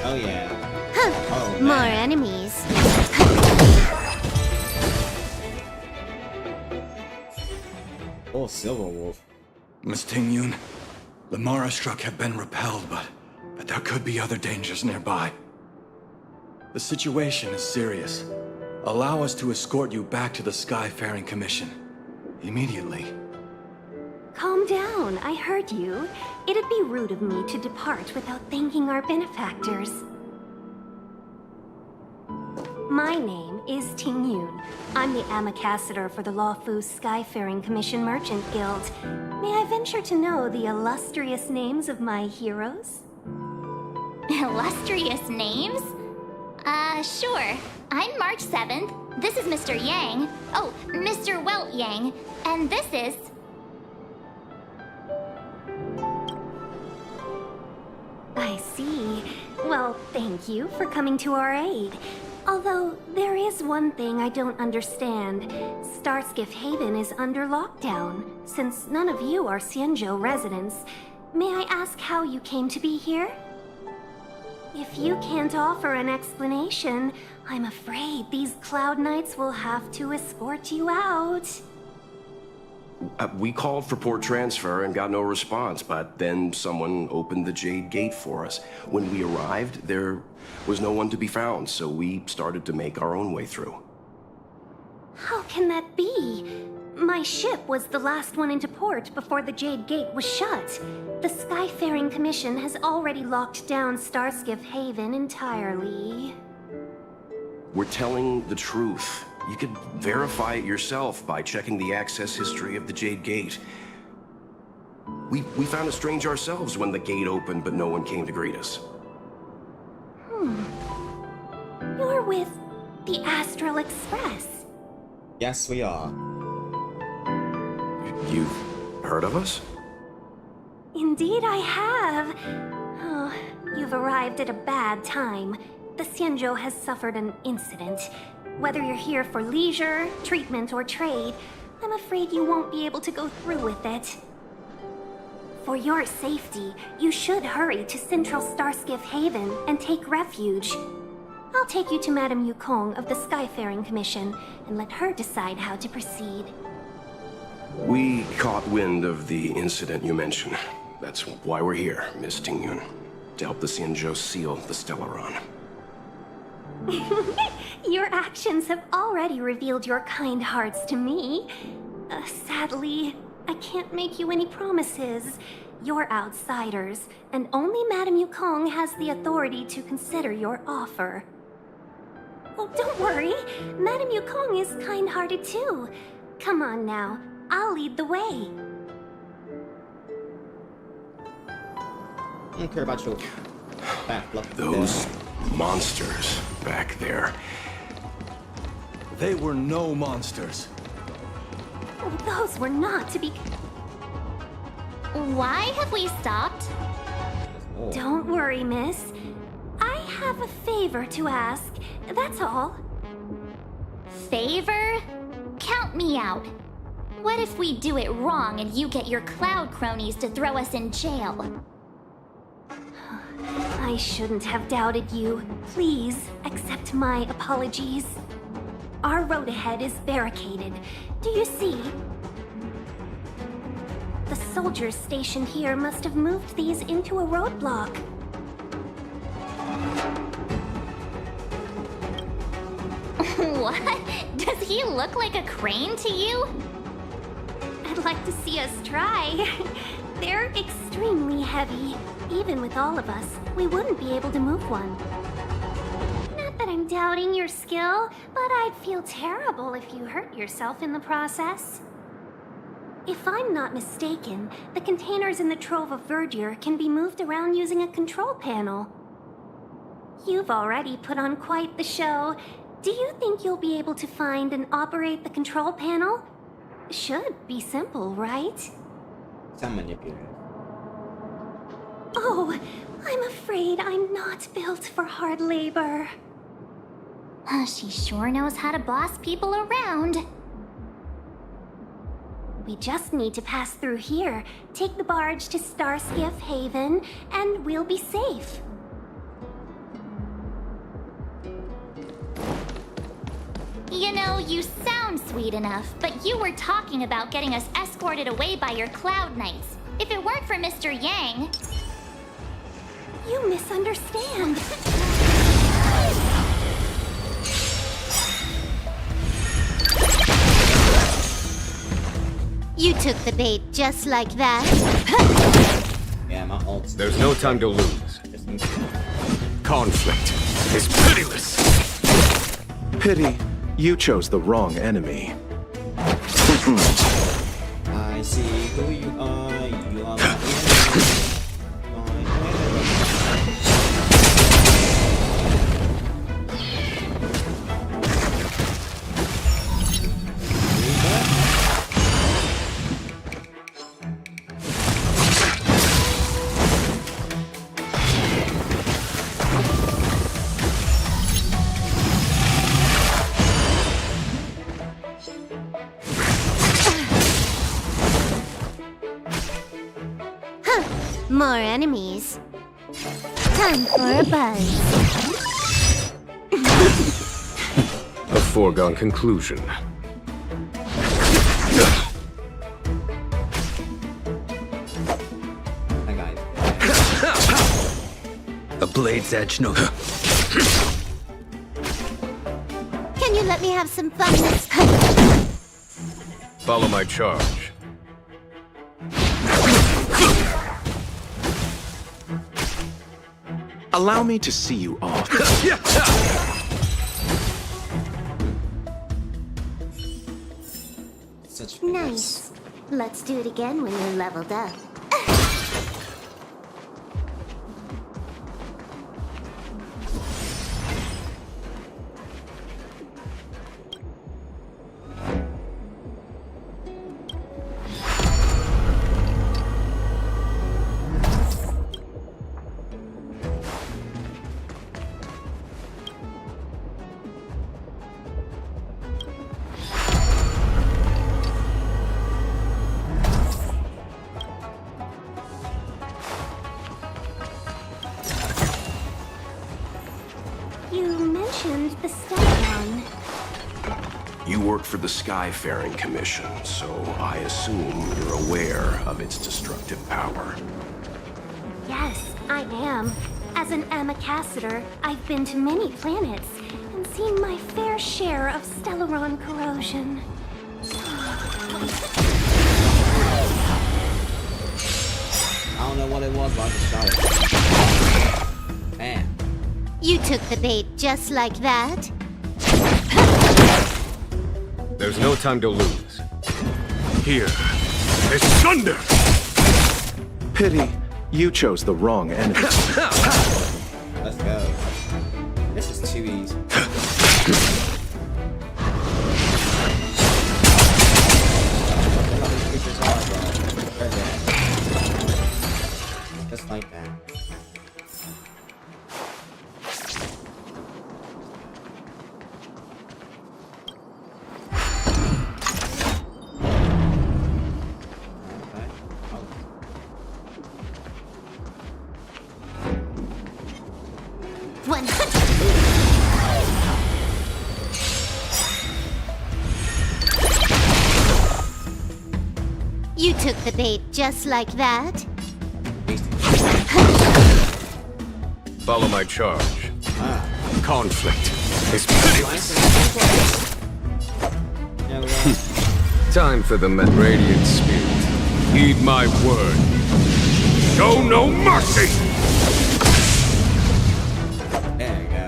Oh yeah. Huh, Oh, more man. enemies. Oh, Silver Wolf. Miss Ting-Yun, the Mara struck have been repelled, but there could be other dangers nearby. The situation is serious. Allow us to escort you back to the Skyfaring Commission. Immediately. Calm down, I heard you. It'd be rude of me to depart without thanking our benefactors. My name is Ting-Yun. I'm the ambassador for the Lawfu Skyfaring Commission Merchant Guild. May I venture to know the illustrious names of my heroes? Illustrious names? Sure. I'm March 7th. This is Mr. Yang. Oh, Mr. Welt Yang. And this is... I see. Well, thank you for coming to our aid. Although, there is one thing I don't understand. Starskiff Haven is under lockdown. Since none of you are Xianzhou residents, may I ask how you came to be here? If you can't offer an explanation, I'm afraid these Cloud Knights will have to escort you out. We called for port transfer and got no response, but then someone opened the Jade Gate for us. When we arrived, there was no one to be found, so we started to make our own way through. How can that be? My ship was the last one into port before the Jade Gate was shut. The Skyfaring Commission has already locked down Starskiff Haven entirely. We're telling the truth. You could verify it yourself by checking the access history of the Jade Gate. We found it strange ourselves when the gate opened, but no one came to greet us. You're with the Astral Express. Yes, we are. You've heard of us? Indeed I have. Oh, you've arrived at a bad time. The Xianzhou has suffered an incident. Whether you're here for leisure, treatment, or trade, I'm afraid you won't be able to go through with it. For your safety, you should hurry to Central Starskiff Haven and take refuge. I'll take you to Madame Yukong of the Skyfaring Commission and let her decide how to proceed. We caught wind of the incident you mentioned. That's why we're here, Miss Ting-Yun. to help the Xianzhou seal the Stellaron. Your actions have already revealed your kind hearts to me. Sadly, I can't make you any promises. You're outsiders, and only Madame Yukong has the authority to consider your offer. Oh, don't worry. Madame Yukong is kind-hearted too. Come on now, I'll lead the way. I don't care about your back. Those monsters back there. They were no monsters. Oh, those were not to be... Why have we stopped? Don't worry, miss. I have a favor to ask, that's all. Favor? Count me out. What if we do it wrong and you get your cloud cronies to throw us in jail? I shouldn't have doubted you. Please, accept my apologies. Our road ahead is barricaded. Do you see? The soldiers stationed here must have moved these into a roadblock. What? Does he look like a crane to you? I'd like to see us try. They're extremely heavy. Even with all of us, we wouldn't be able to move one. Not that I'm doubting your skill, but I'd feel terrible if you hurt yourself in the process. If I'm not mistaken, the containers in the Trove of Verdure can be moved around using a control panel. You've already put on quite the show. Do you think you'll be able to find and operate the control panel? Should be simple, right? Some manipulative. Oh, I'm afraid I'm not built for hard labor. She sure knows how to boss people around. We just need to pass through here, take the barge to Starskiff Haven, and we'll be safe. You know, you sound sweet enough, but you were talking about getting us escorted away by your Cloud Knights. If it weren't for Mr. Yang... You misunderstand. You took the bait just like that. Yeah, my ult's... There's no time to lose. Conflict is pitiless. Pity, you chose the wrong enemy. I see who you are. You are my enemy. More enemies. Time for a buzz. A foregone conclusion. A blade's edge, no. Can you let me have some fun this Follow my charge. Allow me to see you off. Nice. Let's do it again when you're leveled up. The Stellaron. You work for the Skyfaring Commission, so I assume you're aware of its destructive power. Yes, I am. As an ambassador, I've been to many planets and seen my fair share of Stellaron corrosion. I don't know what it was, but I just shot it. Man. You took the bait just like that? There's no time to lose. Here is thunder! Pity, you chose the wrong enemy. Let's go. This is too easy. Just like that. You took the bait just like that? Follow my charge. Conflict is pitiless. Time for the Radiant Spirit. Heed my word. Show no mercy! There you go.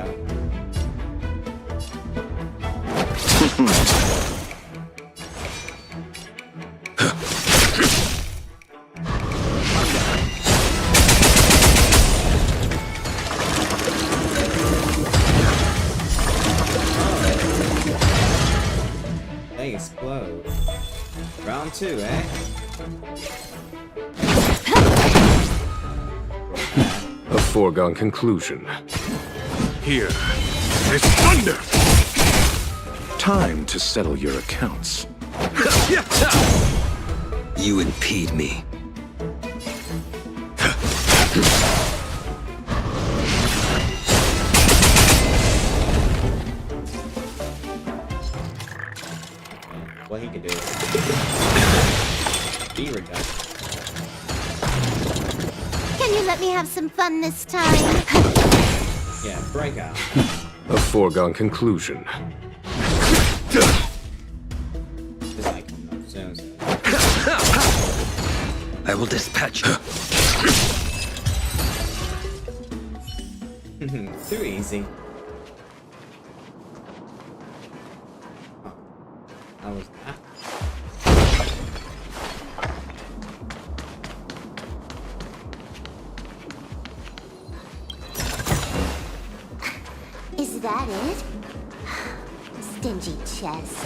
They explode. Round 2, eh? A foregone conclusion. Here is thunder! Time to settle your accounts. You impede me. What he can do. Be reduced. Can you let me have some fun this time? Yeah, breakout. A foregone conclusion. It's like soon. I will dispatch you. Too easy. Oh, that was that. Is that it? Stingy chest.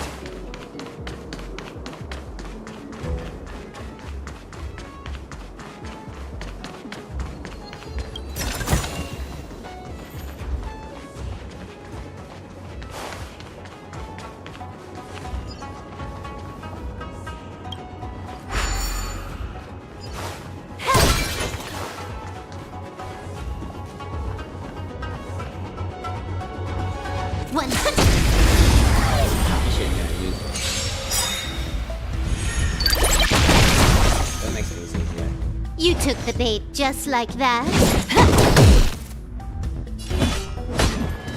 You took the bait just like that?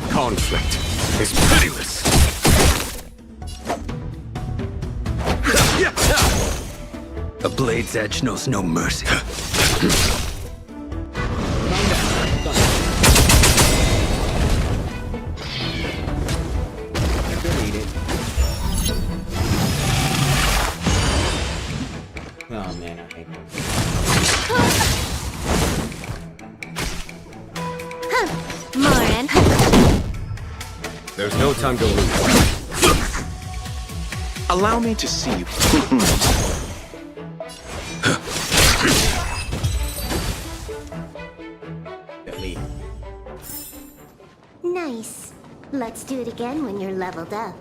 Conflict is pitiless. A blade's edge knows no mercy. Oh man, I hate this. Morin. There's no time to lose. Allow me to see you. Nice. Let's do it again when you're leveled up.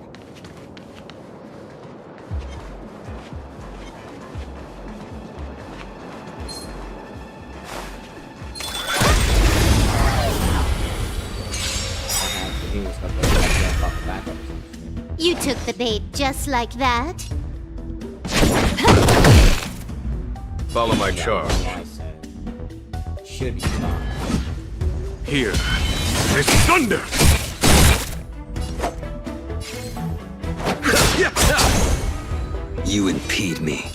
You took the bait just like that? Follow my charge. should be fine. Here is thunder! You impede me.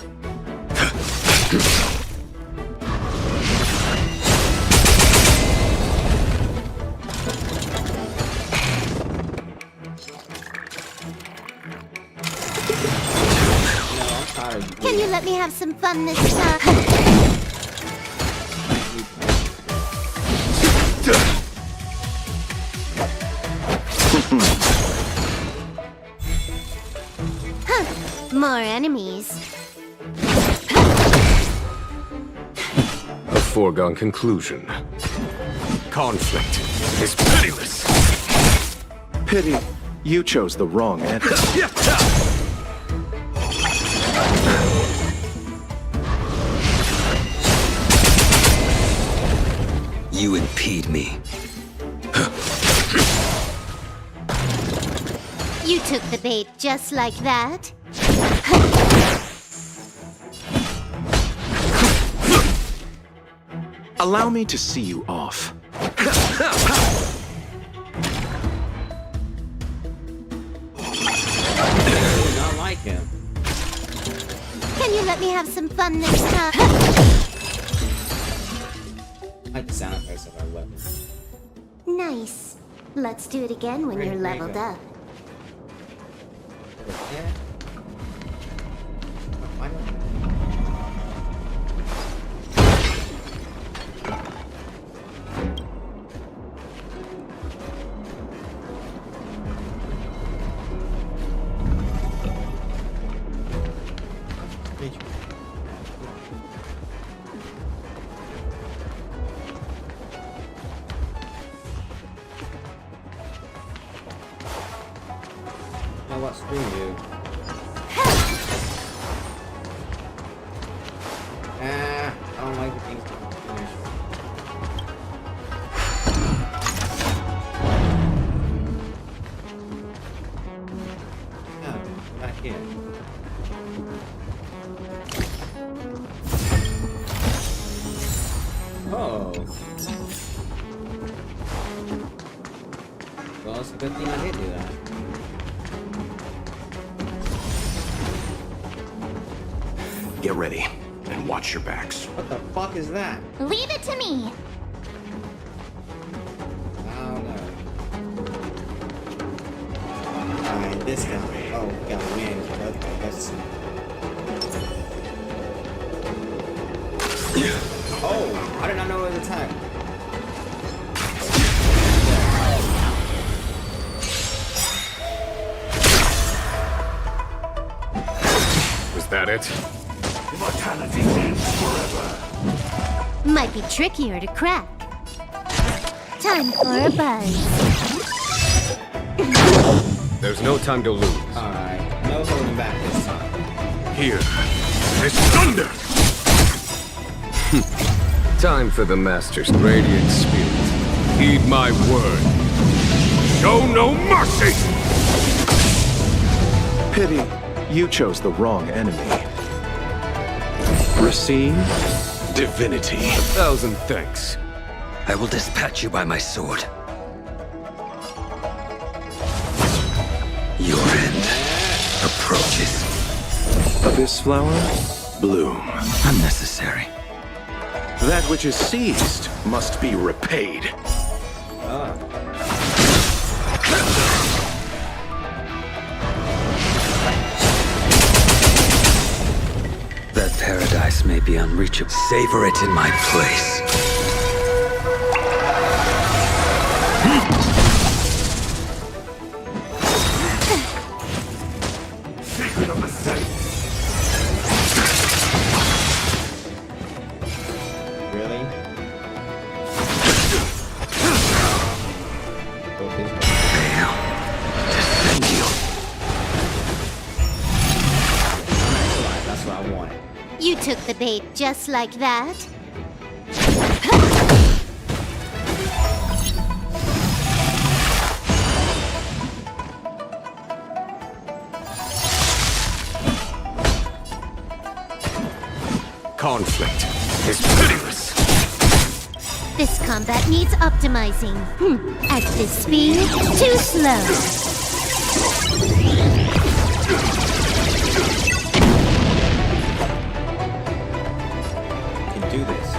Can you let me have some fun this time? More enemies. A foregone conclusion. Conflict is pitiless. Pity, you chose the wrong enemy. You impede me. You took the bait just like that. Allow me to see you off. I do not like him. Can you let me have some fun this time? I like the sound effects of our weapons. Nice. Let's do it again when you're leveled up. Yeah. What screw you? I don't like the things that finish. Oh, back here. Oh. Well, it's a good thing I did do that. Get ready, and watch your backs. What the fuck is that? Leave it to me. I don't know. Alright, this guy. Oh, we got a win. Okay, let's see. Oh, I did not know it was attack. Was that it? Immortality lives forever. Might be trickier to crack. Time for a buzz. There's no time to lose. Alright, no holding back this time. Here is thunder! Time for the Master's radiant spirit. Heed my word. Show no mercy! Pity, you chose the wrong enemy. Receive divinity. 1,000 thanks. I will dispatch you by my sword. Your end approaches. Abyss flower, bloom. Unnecessary. That which is seized must be repaid. That paradise may be unreachable. Savor it in my place. Secret of the safe. Really? That's what I wanted. You took the bait just like that. Conflict is pitiless. combat needs optimizing. At this speed, too slow. You can do this.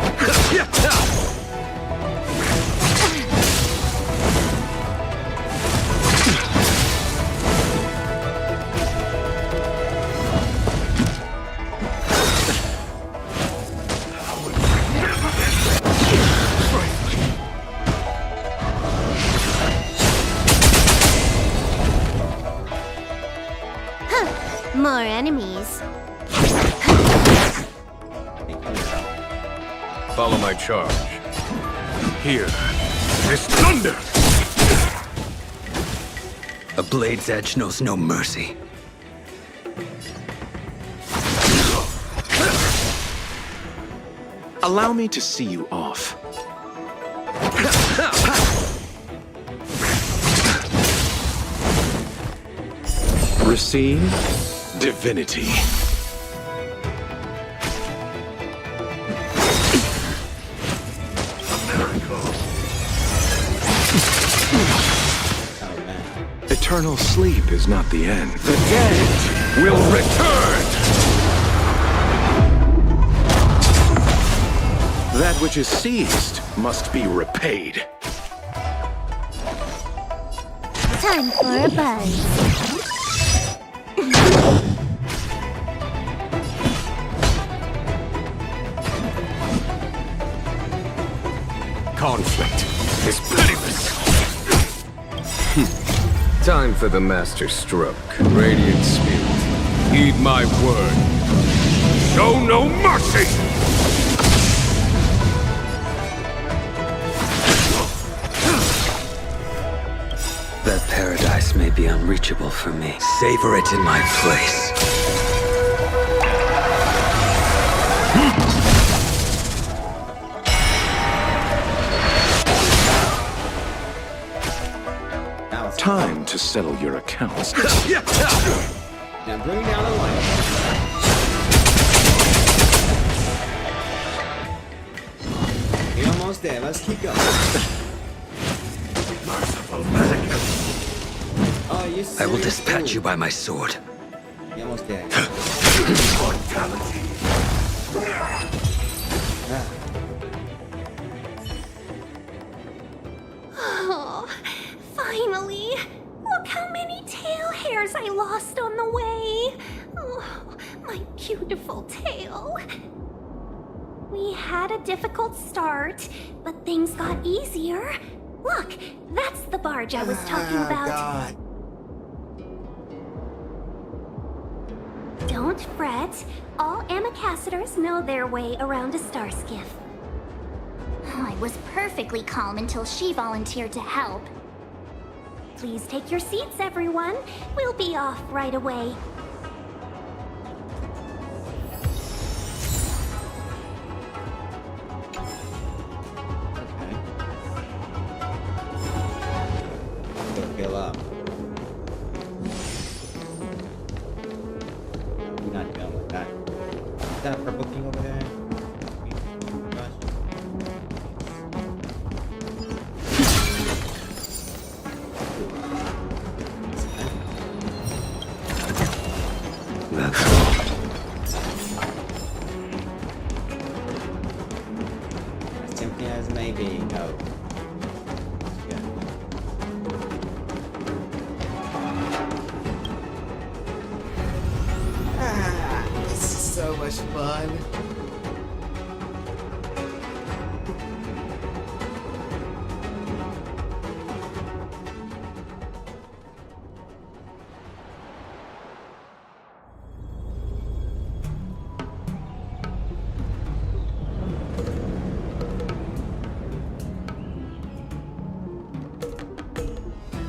More enemies. Follow my charge. Here is thunder! A blade's edge knows no mercy. Allow me to see you off. Receive divinity. Eternal sleep is not the end. The dead will return! That which is seized must be repaid. Time for a buzz. Conflict is pitiless. Time for the master stroke. Radiant spirit, heed my word. Show no mercy! That paradise may be unreachable for me. Savor it in my place. Time to settle your accounts. Now bring down the light. We're almost there. Let's keep going. Oh, you I will dispatch you by my sword. You're almost there. Oh, finally! Look how many tail hairs I lost on the way! Oh, my beautiful tail. We had a difficult start, but things got easier. Look, that's the barge I was talking about. God. Don't fret. All Amicacitors know their way around a star skiff. I was perfectly calm until she volunteered to help. Please take your seats, everyone. We'll be off right away. Fill up. We're not done with that. Is that a purple thing over there? That's all. As simply as maybe. No. So much fun.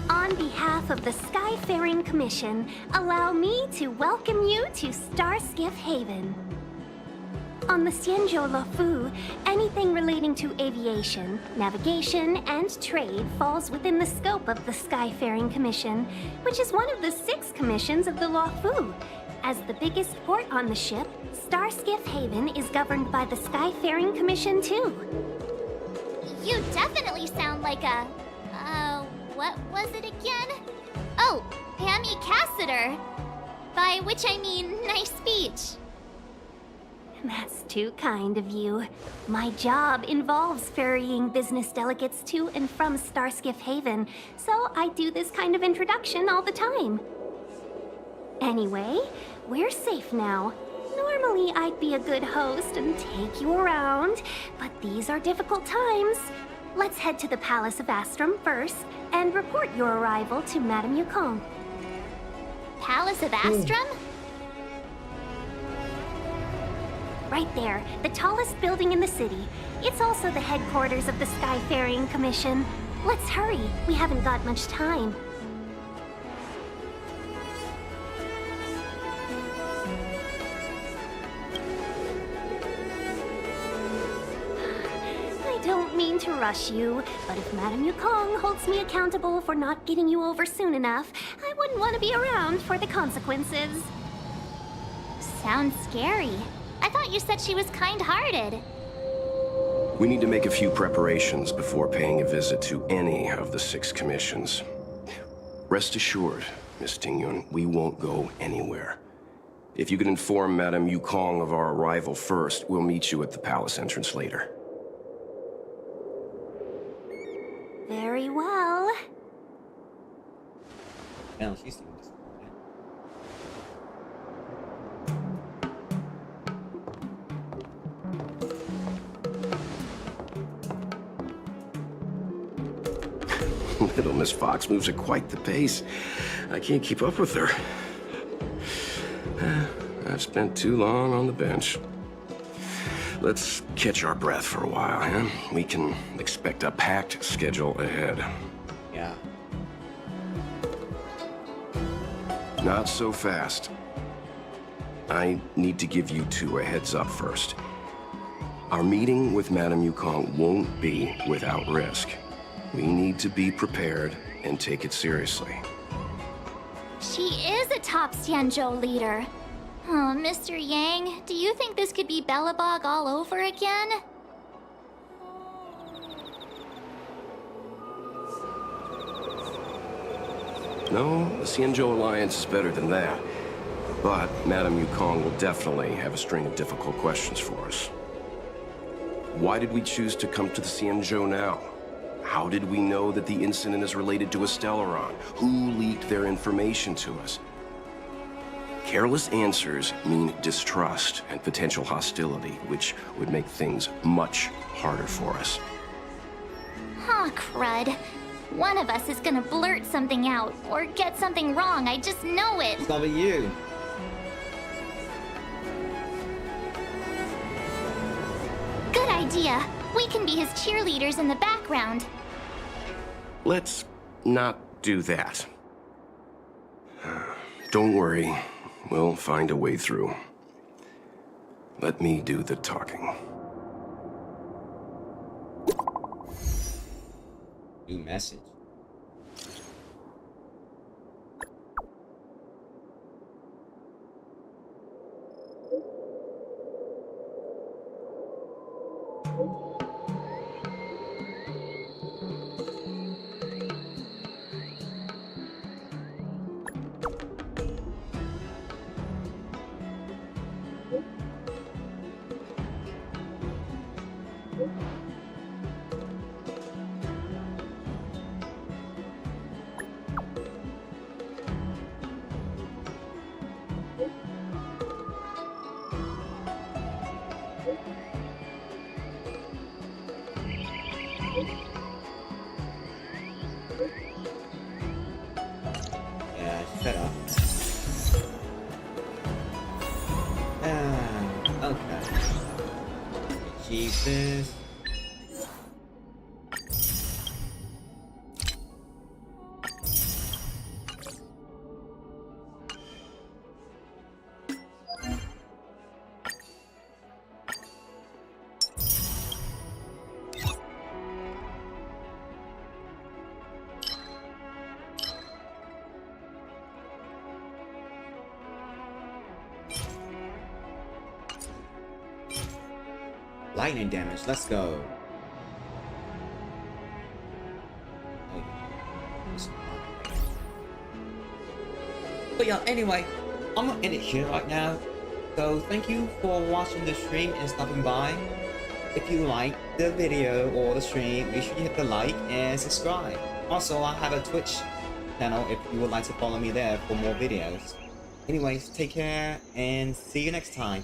On behalf of the Skyfaring Commission, allow me to welcome you to Starskiff Haven. On the Xianzhou Luofu, anything relating to aviation, navigation, and trade falls within the scope of the Skyfaring Commission, which is one of the 6 commissions of the Luofu. As the biggest port on the ship, Starskiff Haven is governed by the Skyfaring Commission too. You definitely sound like a... what was it again? Oh, Pammy Cassiter. By which I mean, nice speech. That's too kind of you. My job involves ferrying business delegates to and from Starskiff Haven, so I do this kind of introduction all the time. Anyway, we're safe now. Normally, I'd be a good host and take you around, but these are difficult times. Let's head to the Palace of Astrum first and report your arrival to Madame Yukong. Palace of Astrum? Right there, the tallest building in the city. It's also the headquarters of the Skyfaring Commission. Let's hurry, we haven't got much time. I don't mean to rush you, but if Madame Yukong holds me accountable for not getting you over soon enough, I wouldn't want to be around for the consequences. Sounds scary. I thought you said she was kind-hearted. We need to make a few preparations before paying a visit to any of the 6 commissions. Rest assured, Miss Tingyun, we won't go anywhere. If you could inform Madame Yukong of our arrival first, we'll meet you at the palace entrance later. Very well. Hell, she's doing this. Little Miss Fox moves at quite the pace. I can't keep up with her. I've spent too long on the bench. Let's catch our breath for a while, huh? We can expect a packed schedule ahead. Yeah. Not so fast. I need to give you 2 a heads up first. Our meeting with Madame Yukong won't be without risk. We need to be prepared and take it seriously. She is a top Xianzhou leader. Oh, Mr. Yang, do you think this could be Belobog all over again? No, the Xianzhou Alliance is better than that. But Madame Yukong will definitely have a string of difficult questions for us. Why did we choose to come to the Xianzhou now? How did we know that the incident is related to a Stellaron? Who leaked their information to us? Careless answers mean distrust and potential hostility, which would make things much harder for us. Aw, crud. One of us is gonna blurt something out, or get something wrong, I just know it. It's gonna be you. Good idea. We can be his cheerleaders in the background. Let's not do that. Don't worry. We'll find a way through. Let me do the talking. New message. Yeah, shut up. Okay. Achieve this. Lightning damage, let's go. But yeah, anyway, I'm gonna end it here right now. So thank you for watching the stream and stopping by. If you like the video or the stream, make sure you hit the like and subscribe. Also, I have a Twitch channel if you would like to follow me there for more videos. Anyways, take care and see you next time.